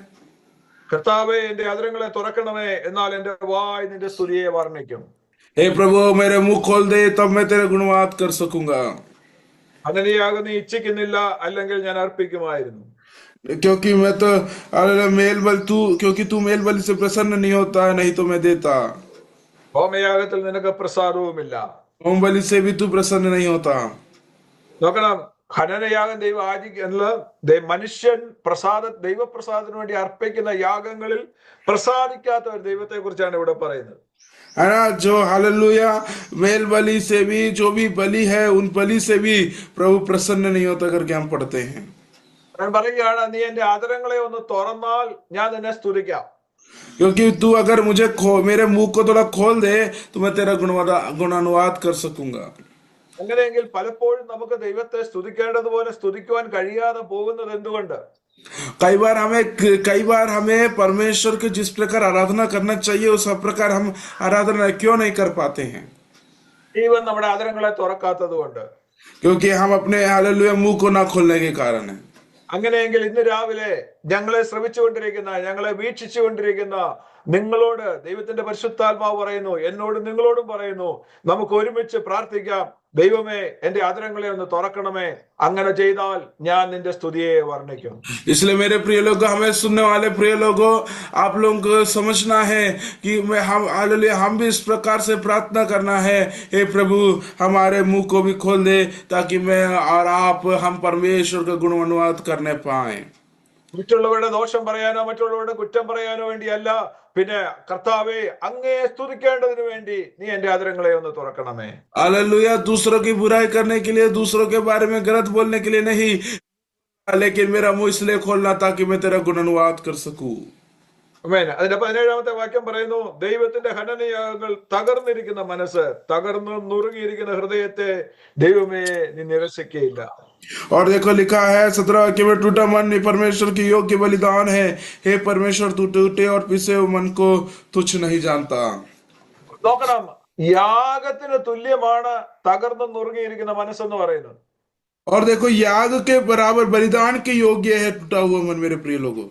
കർത്താവേ എന്റെ അധരങ്ങളെ തുറക്കണമേ, എന്നാൽ എന്റെ വായ് നിന്റെ സ്തുതിയെ വർണ്ണിക്കും. हे प्रभु मेरे मुंह खोल दे तब मैं तेरे गुणवाद कर सकूंगा। ഹനനയാഗം നീ ഇച്ഛിക്കുന്നില്ല, അല്ലെങ്കിൽ ഞാൻ അർപ്പിക്കുമായിരുന്നു. क्योंकि मैं तो क्योंकि तू मेल बलि से प्रसन्न नहीं होता है, नहीं तो मैं देता। ഹോമയാഗത്തിൽ നിനക്ക് പ്രസാദവുമില്ല. होम बलि से भी तू प्रसन्न नहीं होता। നോക്കണം, ഹനനയാഗം മനുഷ്യൻ ദൈവപ്രസാദത്തിന് വേണ്ടി അർപ്പിക്കുന്ന യാഗങ്ങളിൽ പ്രസാദിക്കാത്ത ഒരു ദൈവത്തെ കുറിച്ചാണ് ഇവിടെ പറയുന്നത്. है ना, जो हालेलुया मेल बलि से भी जो भी बलि है उन बलि से भी प्रभु प्रसन्न नहीं होता करके हम पढ़ते हैं। ഞാൻ പറയുകയാണ്, നീ എന്റെ ആദരങ്ങളെ ഒന്ന് തുറന്നാൽ ഞാൻ നിന്നെ സ്തുതിക്കാം. क्योंकि तू अगर मेरे मुंह को थोड़ा खोल दे तो मैं तेरा गुणानुवाद कर सकूंगा। അങ്ങനെയെങ്കിൽ പലപ്പോഴും നമുക്ക് ദൈവത്തെ സ്തുതിക്കേണ്ടതുപോലെ സ്തുതിക്കുവാൻ കഴിയാതെ പോകുന്നത് എന്തുകൊണ്ട്? कई बार हमें परमेश्वर के जिस प्रकार आराधना करना चाहिए उस प्रकार हम आराधना क्यों नहीं कर पाते हैं? ദൈവം നമ്മുടെ ആദരങ്ങളെ തുറക്കാത്തത് കൊണ്ട്. क्योंकि हम अपने हालेलुया मुंह को ना खोलने के कारण है। അങ്ങനെയെങ്കിൽ ഇന്ന് രാവിലെ ഞങ്ങളെ ശ്രമിച്ചുകൊണ്ടിരിക്കുന്ന, ഞങ്ങളെ വീക്ഷിച്ചുകൊണ്ടിരിക്കുന്ന നിങ്ങളോട് ദൈവത്തിന്റെ പരിശുദ്ധാത്മാവ് പറയുന്നു, എന്നോടും നിങ്ങളോടും പറയുന്നു, നമുക്ക് ഒരുമിച്ച് പ്രാർത്ഥിക്കാം. ദൈവമേ എന്റെ ആദരങ്ങളെ ഒന്ന് തുറക്കണമേ, അങ്ങനെ ചെയ്താൽ ഞാൻ നിന്റെ സ്തുതിയെ വർണ്ണിക്കും. इसलिए मेरे प्रिय लोगों, हमें सुनने वाले प्रिय लोगों, आप लोगों को समझना है कि हम भी इस प्रकार से प्रार्थना करना है, हे प्रभु हमारे मुंह को भी खोल दे ताकि मैं और आप हम परमेश्वर का गुणानुवाद करने पाए। മറ്റുള്ളവരുടെ ദോഷം പറയാനോ മറ്റുള്ളവരുടെ കുറ്റം പറയാനോ വേണ്ടിയല്ല, പിന്നെ കർത്താവേ അങ്ങയെ സ്തുതിക്കേണ്ടതിന് വേണ്ടി നീ എന്റെ ആദരങ്ങളെ ഒന്ന് തുറക്കണമേ. हालेलुया दूसरों की बुराई करने के लिए, दूसरों के बारे में गलत बोलने के लिए नहीं, लेकिन मेरा मुंह इसलिए खोलना ताकि मैं तेरा गुणानुवाद कर सकूं। അതിന്റെ 17-ാമത്തെ വാക്യം പറയുന്നു, ദൈവത്തിന്റെ ഹനനയാഗങ്ങൾ തകർന്നിരിക്കുന്ന മനസ്സ്, തകർന്നു നുറുങ്ങിയിരിക്കുന്ന ഹൃദയത്തെ ദൈവമേ നീ നിരസിക്കുകയില്ല. और देखो लिखा है 17 वाक्य में, टूटा मन परमेश्वर की योग्य बलिदान है, हे परमेश्वर तू टूटे और पिसे हुए मन को तुच्छ नहीं जानता। നോക്കണം, യാഗത്തിന് തുല്യമാണ് തകർന്നു നുറുങ്ങിയിരിക്കുന്ന മനസ്സെന്ന് പറയുന്നത്. और देखो याग के बराबर बलिदान के योग्य है टूटा हुआ मन मेरे प्रिय लोगों।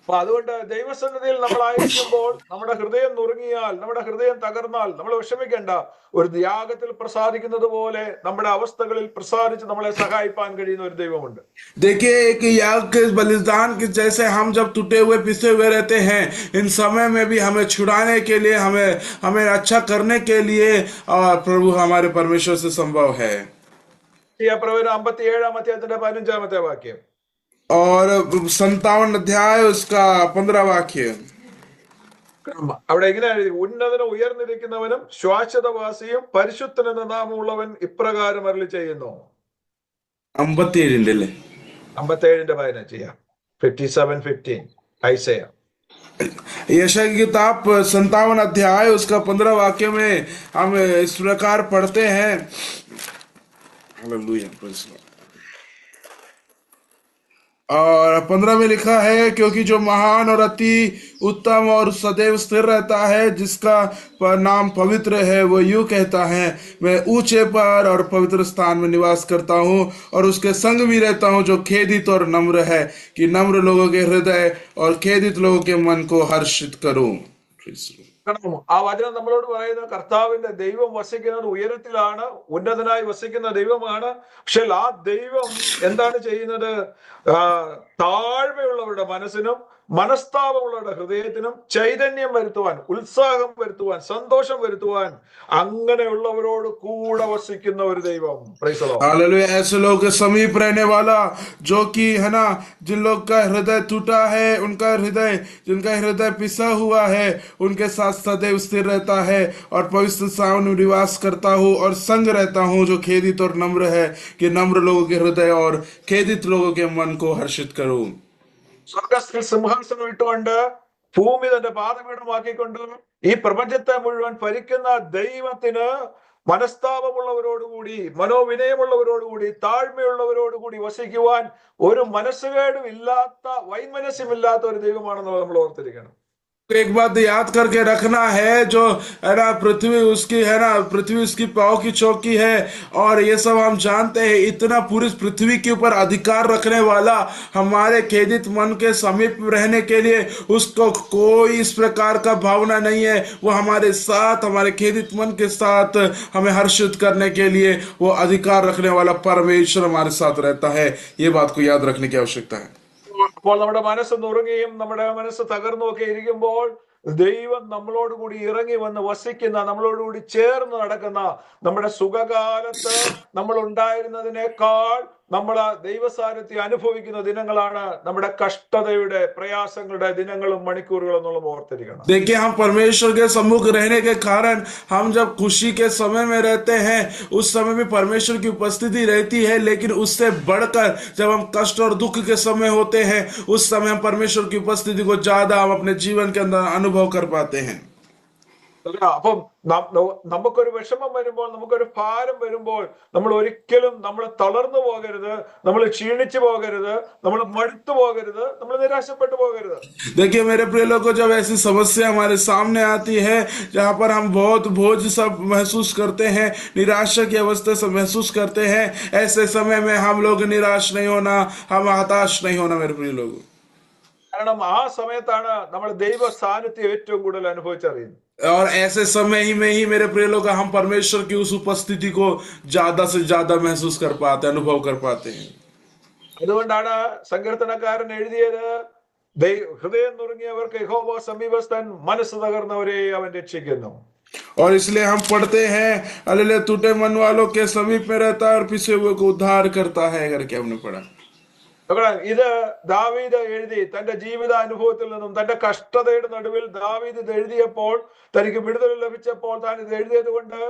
അപ്പൊ അതുകൊണ്ട് ദൈവസന്നിധിയിൽ നമ്മളായിരിക്കുമ്പോൾ നമ്മുടെ ഹൃദയം നുറുങ്ങിയാൽ, നമ്മുടെ ഹൃദയം തകർന്നാൽ നമ്മൾ വിഷമിക്കേണ്ട. ഒരു യാഗത്തിൽ പ്രസാദിക്കുന്നത് പോലെ നമ്മുടെ അവസ്ഥകളിൽ പ്രസാദിച്ച് നമ്മളെ സഹായിപ്പാൻ കഴിയുന്ന ഒരു ദൈവമുണ്ട്. देखिए, एक याग के बलिदान के जैसे हम जब टूटे हुए पिसे हुए रहते हैं, इन समय में भी हमें छुड़ाने के लिए, हमें हमें अच्छा करने के लिए और प्रभु हमारे परमेश्वर से संभव है। പ്രവചനം 57-ാം അധ്യായത്തിന്റെ 15-ാമത്തെ വാക്യം. और 57 अध्याय उसका 15 वाक्य, അവിടെ ഇങ്ങനെ എഴുതി, ഉന്നതനും ഉയർന്നിരിക്കുന്നവനും ശ്വാശ്വതവാസിയും പരിശുദ്ധൻ എന്ന നാമമുള്ളവൻ ഇപ്രകാരം അരുളി ചെയ്യുന്നു. 57 അല്ലേ? 57-ന്റെ 15 ചെയ്യാം. 57:15 ഐസയ. यशायाह की किताब 57 अध्याय उसका 15 वाक्य में हम इस प्रकार पढ़ते हैं। Hallelujah, praise the Lord. और 15 में लिखा है, क्योंकि जो महान और अति उत्तम और सदैव स्थिर रहता है, जिसका नाम पवित्र है, वो यूं कहता है, मैं ऊंचे पर और पवित्र स्थान में निवास करता हूँ और उसके संग भी रहता हूँ, जो खेदित और नम्र है, कि नम्र लोगों के हृदय और खेदित लोगों के मन को हर्षित करूं। ആ വചനം നമ്മളോട് പറയുന്ന കർത്താവിന്റെ ദൈവം വസിക്കുന്നത് ഉയരത്തിലാണ്, ഉന്നതനായി വസിക്കുന്ന ദൈവമാണ്. പക്ഷെ ആ ദൈവം എന്താണ് ചെയ്യുന്നത്? താഴ്മയുള്ളവരുടെ മനസ്സിനും മനസ്താപമുള്ളവരുടെ ഹൃദയത്തിനും ചൈതന്യം വരുത്തുവാൻ, ഉത്സാഹം വരുത്തുവാൻ, സന്തോഷം വരുത്തുവാൻ അങ്ങനെയുള്ളവരോട് കൂടെ വസിക്കുന്ന ഒരു ദൈവം. Praise the Lord. हालेलुया। ऐसे लोग के समीप रहने वाला, जो कि है ना, जिन लोग का हृदय टूटा है, जिनका हृदय पिसा हुआ है, उनके साथ सदैव स्थिर रहता है और पवित्र स्थान में निवास करता हूँ और संग रहता हूँ, जो खेदित और नम्र है, कि नम्र लोगों के हृदय और खेदित लोगों के मन को हर्षित करूं। സ്വർഗത്തിൽ സിംഹാസനം ഇട്ടുകൊണ്ട് ഭൂമി തന്റെ പാദപീഠമാക്കിക്കൊണ്ട് ഈ പ്രപഞ്ചത്തെ മുഴുവൻ ഭരിക്കുന്ന ദൈവത്തിന് മനസ്താപമുള്ളവരോടുകൂടി, മനോവിനയമുള്ളവരോടുകൂടി, താഴ്മയുള്ളവരോടുകൂടി വസിക്കുവാൻ ഒരു മനസ്സുകേടും ഇല്ലാത്ത, വൈമനസ്യമില്ലാത്ത ഒരു ദൈവമാണെന്നുള്ളത് നമ്മൾ ഓർത്തിരിക്കണം. एक बात याद करके रखना है, जो है ना, पृथ्वी उसकी है ना, पृथ्वी उसकी पाँव की चौकी है, और ये सब हम जानते हैं। इतना पूरी पृथ्वी के ऊपर अधिकार रखने वाला हमारे खेदित मन के समीप रहने के लिए उसको कोई इस प्रकार का भावना नहीं है। वो हमारे साथ, हमारे खेदित मन के साथ हमें हर्षित करने के लिए वो अधिकार रखने वाला परमेश्वर हमारे साथ रहता है। ये बात को याद रखने की आवश्यकता है। അപ്പോൾ നമ്മുടെ മനസ്സ് നുറുങ്ങിയും നമ്മുടെ മനസ്സ് തകർന്നും ഒക്കെ ഇരിക്കുമ്പോൾ ദൈവം നമ്മളോടുകൂടി ഇറങ്ങി വന്ന് വസിക്കുന്ന, നമ്മളോടുകൂടി ചേർന്ന് നടക്കുന്ന, നമ്മുടെ സുഖകാലത്ത് നമ്മൾ ഉണ്ടായിരുന്നതിനേക്കാൾ നമ്മൾ ആ ദൈവസാന്നിധ്യം അനുഭവിക്കുന്ന ദിനങ്ങളാണ് നമ്മുടെ കഷ്ടതയുടെ, പ്രയാസങ്ങളുടെ ദിനങ്ങളും മണിക്കൂറുകളും എന്നുള്ള ഓർത്തിരിക്കണം. देखिए, हम परमेश्वर के सम्मुख रहने के कारण हम जब खुशी के समय में रहते हैं, उस समय में परमेश्वर की उपस्थिति रहती है, लेकिन उससे बढ़कर जब हम कष्ट और दुख के समय होते हैं, उस समय हम परमेश्वर की उपस्थिति को ज्यादा हम अपने जीवन के अंदर अनुभव कर पाते हैं। അപ്പം നമുക്കൊരു വിഷമം വരുമ്പോൾ, നമുക്കൊരു ഭാരം വരുമ്പോൾ നമ്മൾ ഒരിക്കലും നമ്മൾ തളർന്നു പോകരുത്, നമ്മൾ ക്ഷീണിച്ചു പോകരുത്, നമ്മൾ മടുത്തു പോകരുത്, നമ്മൾ നിരാശപ്പെട്ടു പോകരുത്. देखिए मेरे प्रिय लोगों, जब ऐसी समस्या हमारे सामने आती है, जहाँ पर हम बहुत बोझ सब महसूस करते हैं, निराशा की अवस्था से महसूस करते हैं, ऐसे समय में हम लोग निराश नहीं होना, हम हताश नहीं होना मेरे प्रिय लोगों। കാരണം ആ സമയത്താണ് നമ്മൾ ദൈവ സാന്നിധ്യം ഏറ്റവും കൂടുതൽ അനുഭവിച്ചറിയുന്നത്. और ऐसे समय ही में ही मेरे प्रिय लोग, हम परमेश्वर की उस उपस्थिति को ज्यादा से ज्यादा महसूस कर पाते, अनुभव कर पाते हैं। അതുകൊണ്ടാണ് സങ്കീർത്തനക്കാരൻ എഴുതിയത്, ഹൃദയം നുറുങ്ങിയവർക്ക് യഹോവ സമീപസ്ഥൻ, മനസ്സ് തകർന്നവരെ അവൻ രക്ഷിക്കുന്നു. और इसलिए हम पढ़ते हैं, अल्ले टूटे मन वालों के समीप में रहता है और पिसे हुए को उद्धार करता है, करके हमने पढ़ा। ഇത് ദാവീദ് എഴുതി തന്റെ ജീവിത അനുഭവത്തിൽ നിന്നും, തന്റെ കഷ്ടതയുടെ നടുവിൽ ദാവീദ് ഇത് എഴുതിയപ്പോൾ, തനിക്ക് വിടുതൽ ലഭിച്ചപ്പോൾ താൻ ഇത് എഴുതിയത് കൊണ്ട്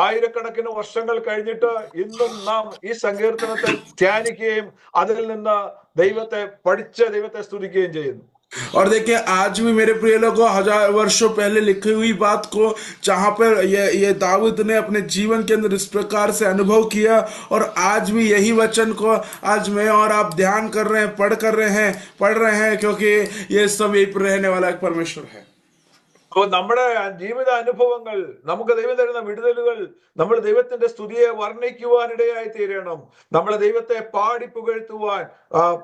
ആയിരക്കണക്കിന് വർഷങ്ങൾ കഴിഞ്ഞിട്ട് ഇന്നും നാം ഈ സങ്കീർത്തനത്തെ ധ്യാനിക്കുകയും അതിൽ നിന്ന് ദൈവത്തെ പഠിച്ച് ദൈവത്തെ സ്തുതിക്കുകയും ചെയ്യുന്നു. और देखिए, आज भी मेरे प्रिय लोगों, 1000 वर्षों पहले लिखी हुई बात को, जहां पर ये दाऊद ने अपने जीवन के अंदर इस प्रकार से अनुभव किया, और आज भी यही वचन को आज मैं और आप ध्यान कर रहे हैं, पढ़ रहे हैं, क्योंकि ये सब एक रहने वाला एक परमेश्वर है। അപ്പോൾ നമ്മുടെ ജീവിത അനുഭവങ്ങൾ, നമുക്ക് ദൈവം തരുന്ന വിടുതലുകൾ, നമ്മൾ ദൈവത്തിന്റെ സ്തുതിയെ വർണ്ണിക്കുവാനിടയായി തീരണം. നമ്മൾ ദൈവത്തെ പാടി പുകഴ്ത്തുവാൻ,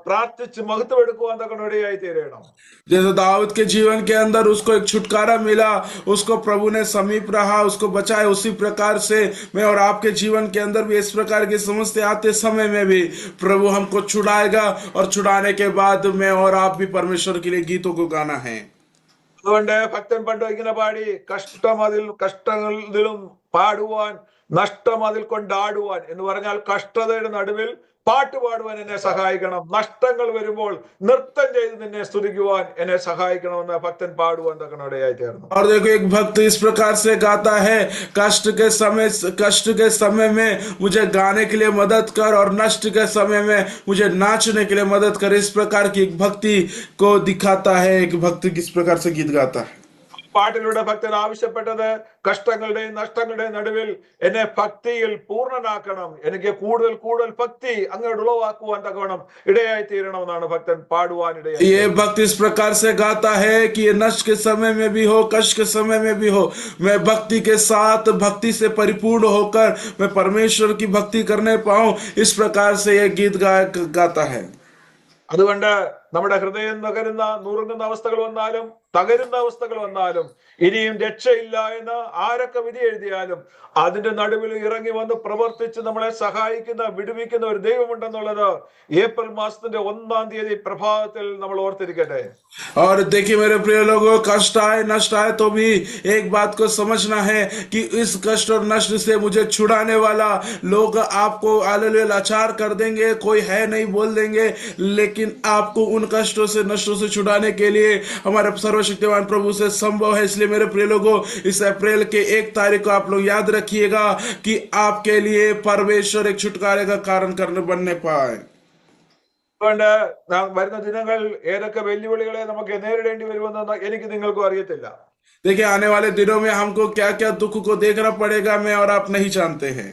പ്രാർത്ഥിച്ച് മഹത്വമെടുക്കുവാൻ തക്കണ ഇടയായി തീരണം. जैसे दाऊद के जीवन के अंदर उसको एक छुटकारा मिला, उसको प्रभु ने समीप रहा, उसको बचाए, उसी प्रकार से मैं और आपके जीवन के अंदर भी इस प्रकार की समस्या आते समय में भी प्रभु हमको छुड़ाएगा, और छुड़ाने के बाद मैं और आप भी परमेश्वर के लिए गीतों को गाना है। അതുകൊണ്ട് ഭക്തൻ പണ്ട് ഇങ്ങനെ പാടി, കഷ്ടങ്ങളിലും പാടുവാൻ, നഷ്ടം അതിൽ കൊണ്ടാടുവാൻ എന്ന് പറഞ്ഞാൽ കഷ്ടതയുടെ നടുവിൽ പാട്ട് പാടുവാൻ എന്നെ സഹായിക്കണം, നഷ്ടങ്ങൾ വരുമ്പോൾ നൃത്തം ചെയ്ത് നിന്നെ സ്തുതിക്കുവാൻ എന്നെ സഹായിക്കണമെന്ന് ഭക്തൻ പാടുവാൻ തക്കണോടെയായി തീർന്നു. और देखो, एक भक्त इस प्रकार से गाता है, कष्ट के समय में मुझे गाने के लिए मदद कर, और नष्ट के समय में मुझे नाचने के लिए मदद कर। इस प्रकार की एक भक्ति को दिखाता है, एक भक्ति किस प्रकार से गीत गाता है। പാട്ടിലൂടെ ഭക്തൻ ആവശ്യപ്പെട്ടത് കഷ്ടങ്ങളുടെയും നഷ്ടങ്ങളുടെയും നടുവിൽ എന്നെ ഭക്തിയിൽ പൂർണ്ണനാക്കണം, എനിക്ക് കൂടുതൽ കൂടുതൽ ഭക്തി അങ്ങോട്ട് ഉളവാക്കുവാൻ തക്കവണ്ണം ഇടയായി തീരണമെന്നാണ് ഭക്തൻ പാടുവാൻ ഇടയായി. ये भक्त इस प्रकार से गाता है कि ये नष्ट के समय में भी हो, कष्ट के समय में भी हो, मैं भक्ति के साथ, भक्ति से परिपूर्ण होकर मैं परमेश्वर की भक्ति करने पाऊं। इस प्रकार से ये गीत गाता है। അതുകൊണ്ട് നമ്മുടെ ഹൃദയം തകരുന്ന, നുറുങ്ങുന്ന അവസ്ഥകൾ വന്നാലും, തകരുന്ന അവസ്ഥകൾ വന്നാലും, ഇനിയും രക്ഷയില്ല എന്ന് ആരൊക്കെ വിധി എഴുതിയാലും അതിന്റെ നടുവിൽ ഇറങ്ങി വന്ന് പ്രവർത്തിച്ച് നമ്മളെ സഹായിക്കുന്ന, വിടുവിക്കുന്ന ഒരു ദൈവമുണ്ടെന്നുള്ളത് ഏപ്രിൽ മാസത്തിന്റെ 1-ാം തീയതി പ്രഭാതത്തിൽ നമ്മൾ ഓർത്തിരിക്കട്ടെ. और देखिए मेरे प्रिय लोगों, कष्ट आए, नष्ट आए, तो भी एक बात को समझना है कि इस कष्ट और नष्ट से मुझे छुड़ाने वाला लोग आपको हालेलुया लाचार कर देंगे, कोई है नहीं बोल देंगे, लेकिन आपको उन कष्टों से, नष्टों से छुड़ाने के लिए हमारे सर्वशक्तिमान प्रभु से संभव है। इसलिए मेरे प्रिय लोगों, इस अप्रैल के 1 तारीख को आप लोग याद रखिएगा कि आपके लिए परमेश्वर एक छुटकारे का कारण बनने पाए। അതുകൊണ്ട് വരുന്ന ദിനങ്ങൾ ഏതൊക്കെ വെല്ലുവിളികളെ നമുക്ക് നേരിടേണ്ടി വരുമെന്ന് എനിക്ക് നിങ്ങൾക്കും അറിയത്തില്ല. देखिए, आने वाले दिनों में हमको क्या क्या दुख को देखना पड़ेगा, मैं और आप नहीं जानते हैं।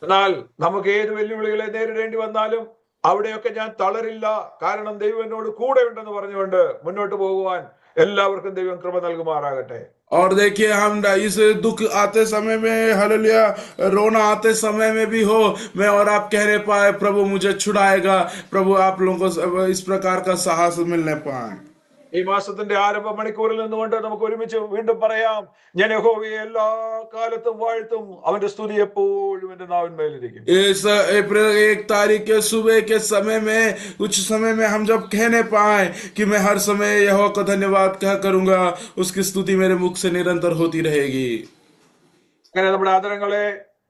എന്നാൽ നമുക്ക് ഏത് വെല്ലുവിളികളെ നേരിടേണ്ടി വന്നാലും അവിടെയൊക്കെ ഞാൻ തളരില്ല, കാരണം ദൈവം എന്നോട് കൂടെ ഉണ്ടെന്ന് പറഞ്ഞുകൊണ്ട് മുന്നോട്ട് പോകുവാൻ എല്ലാവർക്കും ദൈവം കൃപ നൽകുമാറാകട്ടെ. और देखिए, हम इस दुख आते समय में, हालेलुया, रोना आते समय में भी हो, मैं और आप कहने पाए प्रभु मुझे छुड़ाएगा, प्रभु आप लोगों को इस प्रकार का साहस मिलने पाए। ഈ മാസത്തിന്റെ ആരംഭ മണിക്കൂറിൽ നിന്നുകൊണ്ട് നമുക്ക് ഒരുമിച്ച് വീണ്ടും പറയാം, ഞാൻ യഹോവയെ എല്ലാ കാലത്തും വാഴ്ത്തും, അവന്റെ സ്തുതി എപ്പോഴും എന്റെ നാവിന്മേലിരിക്കും. इस अप्रैल 1 तारीख के सुबह के समय में, कुछ समय में हम जब कहने पाए कि मैं हर समय यहोवा का धन्यवाद कहा करूंगा, उसकी स्तुति मेरे मुख से निरंतर होती रहेगी। അങ്ങനെ നമ്മുടെ ആദരങ്ങളെ,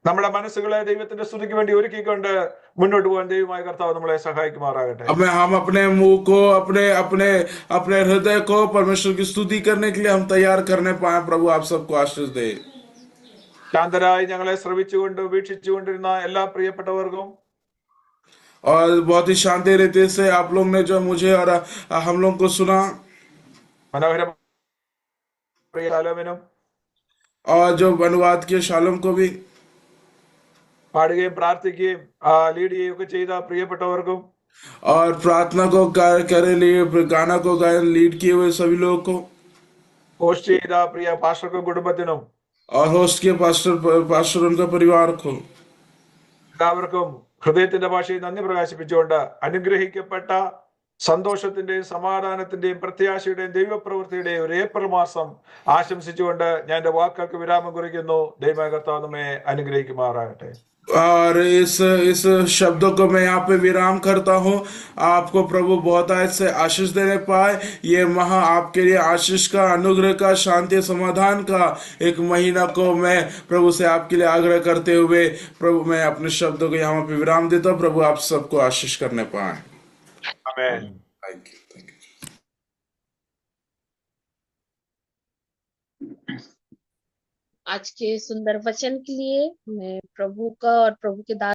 നമ്മുടെ മനസ്സുകളെ ദൈവത്തിന്റെ സ്തുതിക്ക് വേണ്ടി ഒരുക്കിക്കൊണ്ട് മുന്നോട്ട് പോകാൻ ദൈവമായ കർത്താവ് നമ്മളെ സഹായിക്കുമാറാകട്ടെ. अब हम अपने मुंह को, अपने अपने अपने हृदय को परमेश्वर की स्तुति करने के लिए हम तैयार करने पाए। प्रभु आप सबको आशीष दे। ശാന്തരായി ഞങ്ങളെ ശ്രവിച്ചുകൊണ്ട് വീക്ഷിച്ചുകൊണ്ടിരുന്ന എല്ലാ പ്രിയപ്പെട്ടവർക്കും, और बहुत ही शांति रीति से आप लोग ने जो मुझे और हम लोग को सुना, മനോഹര പ്രിയ ശാലോമിനും, और जो अनुवाद किए शालोम को भी, പാടുകയും പ്രാർത്ഥിക്കുകയും ലീഡ് ചെയ്യുകയും ഒക്കെ ചെയ്ത പ്രിയപ്പെട്ടവർക്കും, और प्रार्थना को करे लिए, गाना को गायन लीड किए हुए सभी लोगों को, പോസ്റ്റ് ചെയ്ത പ്രിയ പാസ്റ്റർക്കും കുടുംബത്തിനും, और होस्ट के पास्टर उनका परिवार को, എല്ലാവർക്കും ഹൃദയത്തിന്റെ ഭാഷയിൽ നന്ദി പ്രകാശിപ്പിച്ചുകൊണ്ട് അനുഗ്രഹിക്കപ്പെട്ട സന്തോഷത്തിന്റെയും സമാധാനത്തിന്റെയും പ്രത്യാശയുടെയും ദൈവപ്രവൃത്തിയുടെയും ഒരു ഏപ്രിൽ മാസം ആശംസിച്ചുകൊണ്ട് ഞാൻ എന്റെ വാക്കുകൾക്ക് വിരാമം കുറിക്കുന്നു. ദൈവമായ കർത്താവ് നമ്മെ അനുഗ്രഹിക്കുമാറാകട്ടെ. और इस शब्दों को मैं यहाँ पे विराम करता हूँ। आपको प्रभु बहुत से आशीष देने पाए। ये महा आपके लिए आशीष का, अनुग्रह का, शांति, समाधान का एक महीना को मैं प्रभु से आपके लिए आग्रह करते हुए प्रभु मैं अपने शब्दों को यहाँ पे विराम देता हूँ। प्रभु आप सबको आशीष करने पाए। आमीन। Thank you. आज के सुंदर वचन के लिए मैं प्रभु का और प्रभु के दास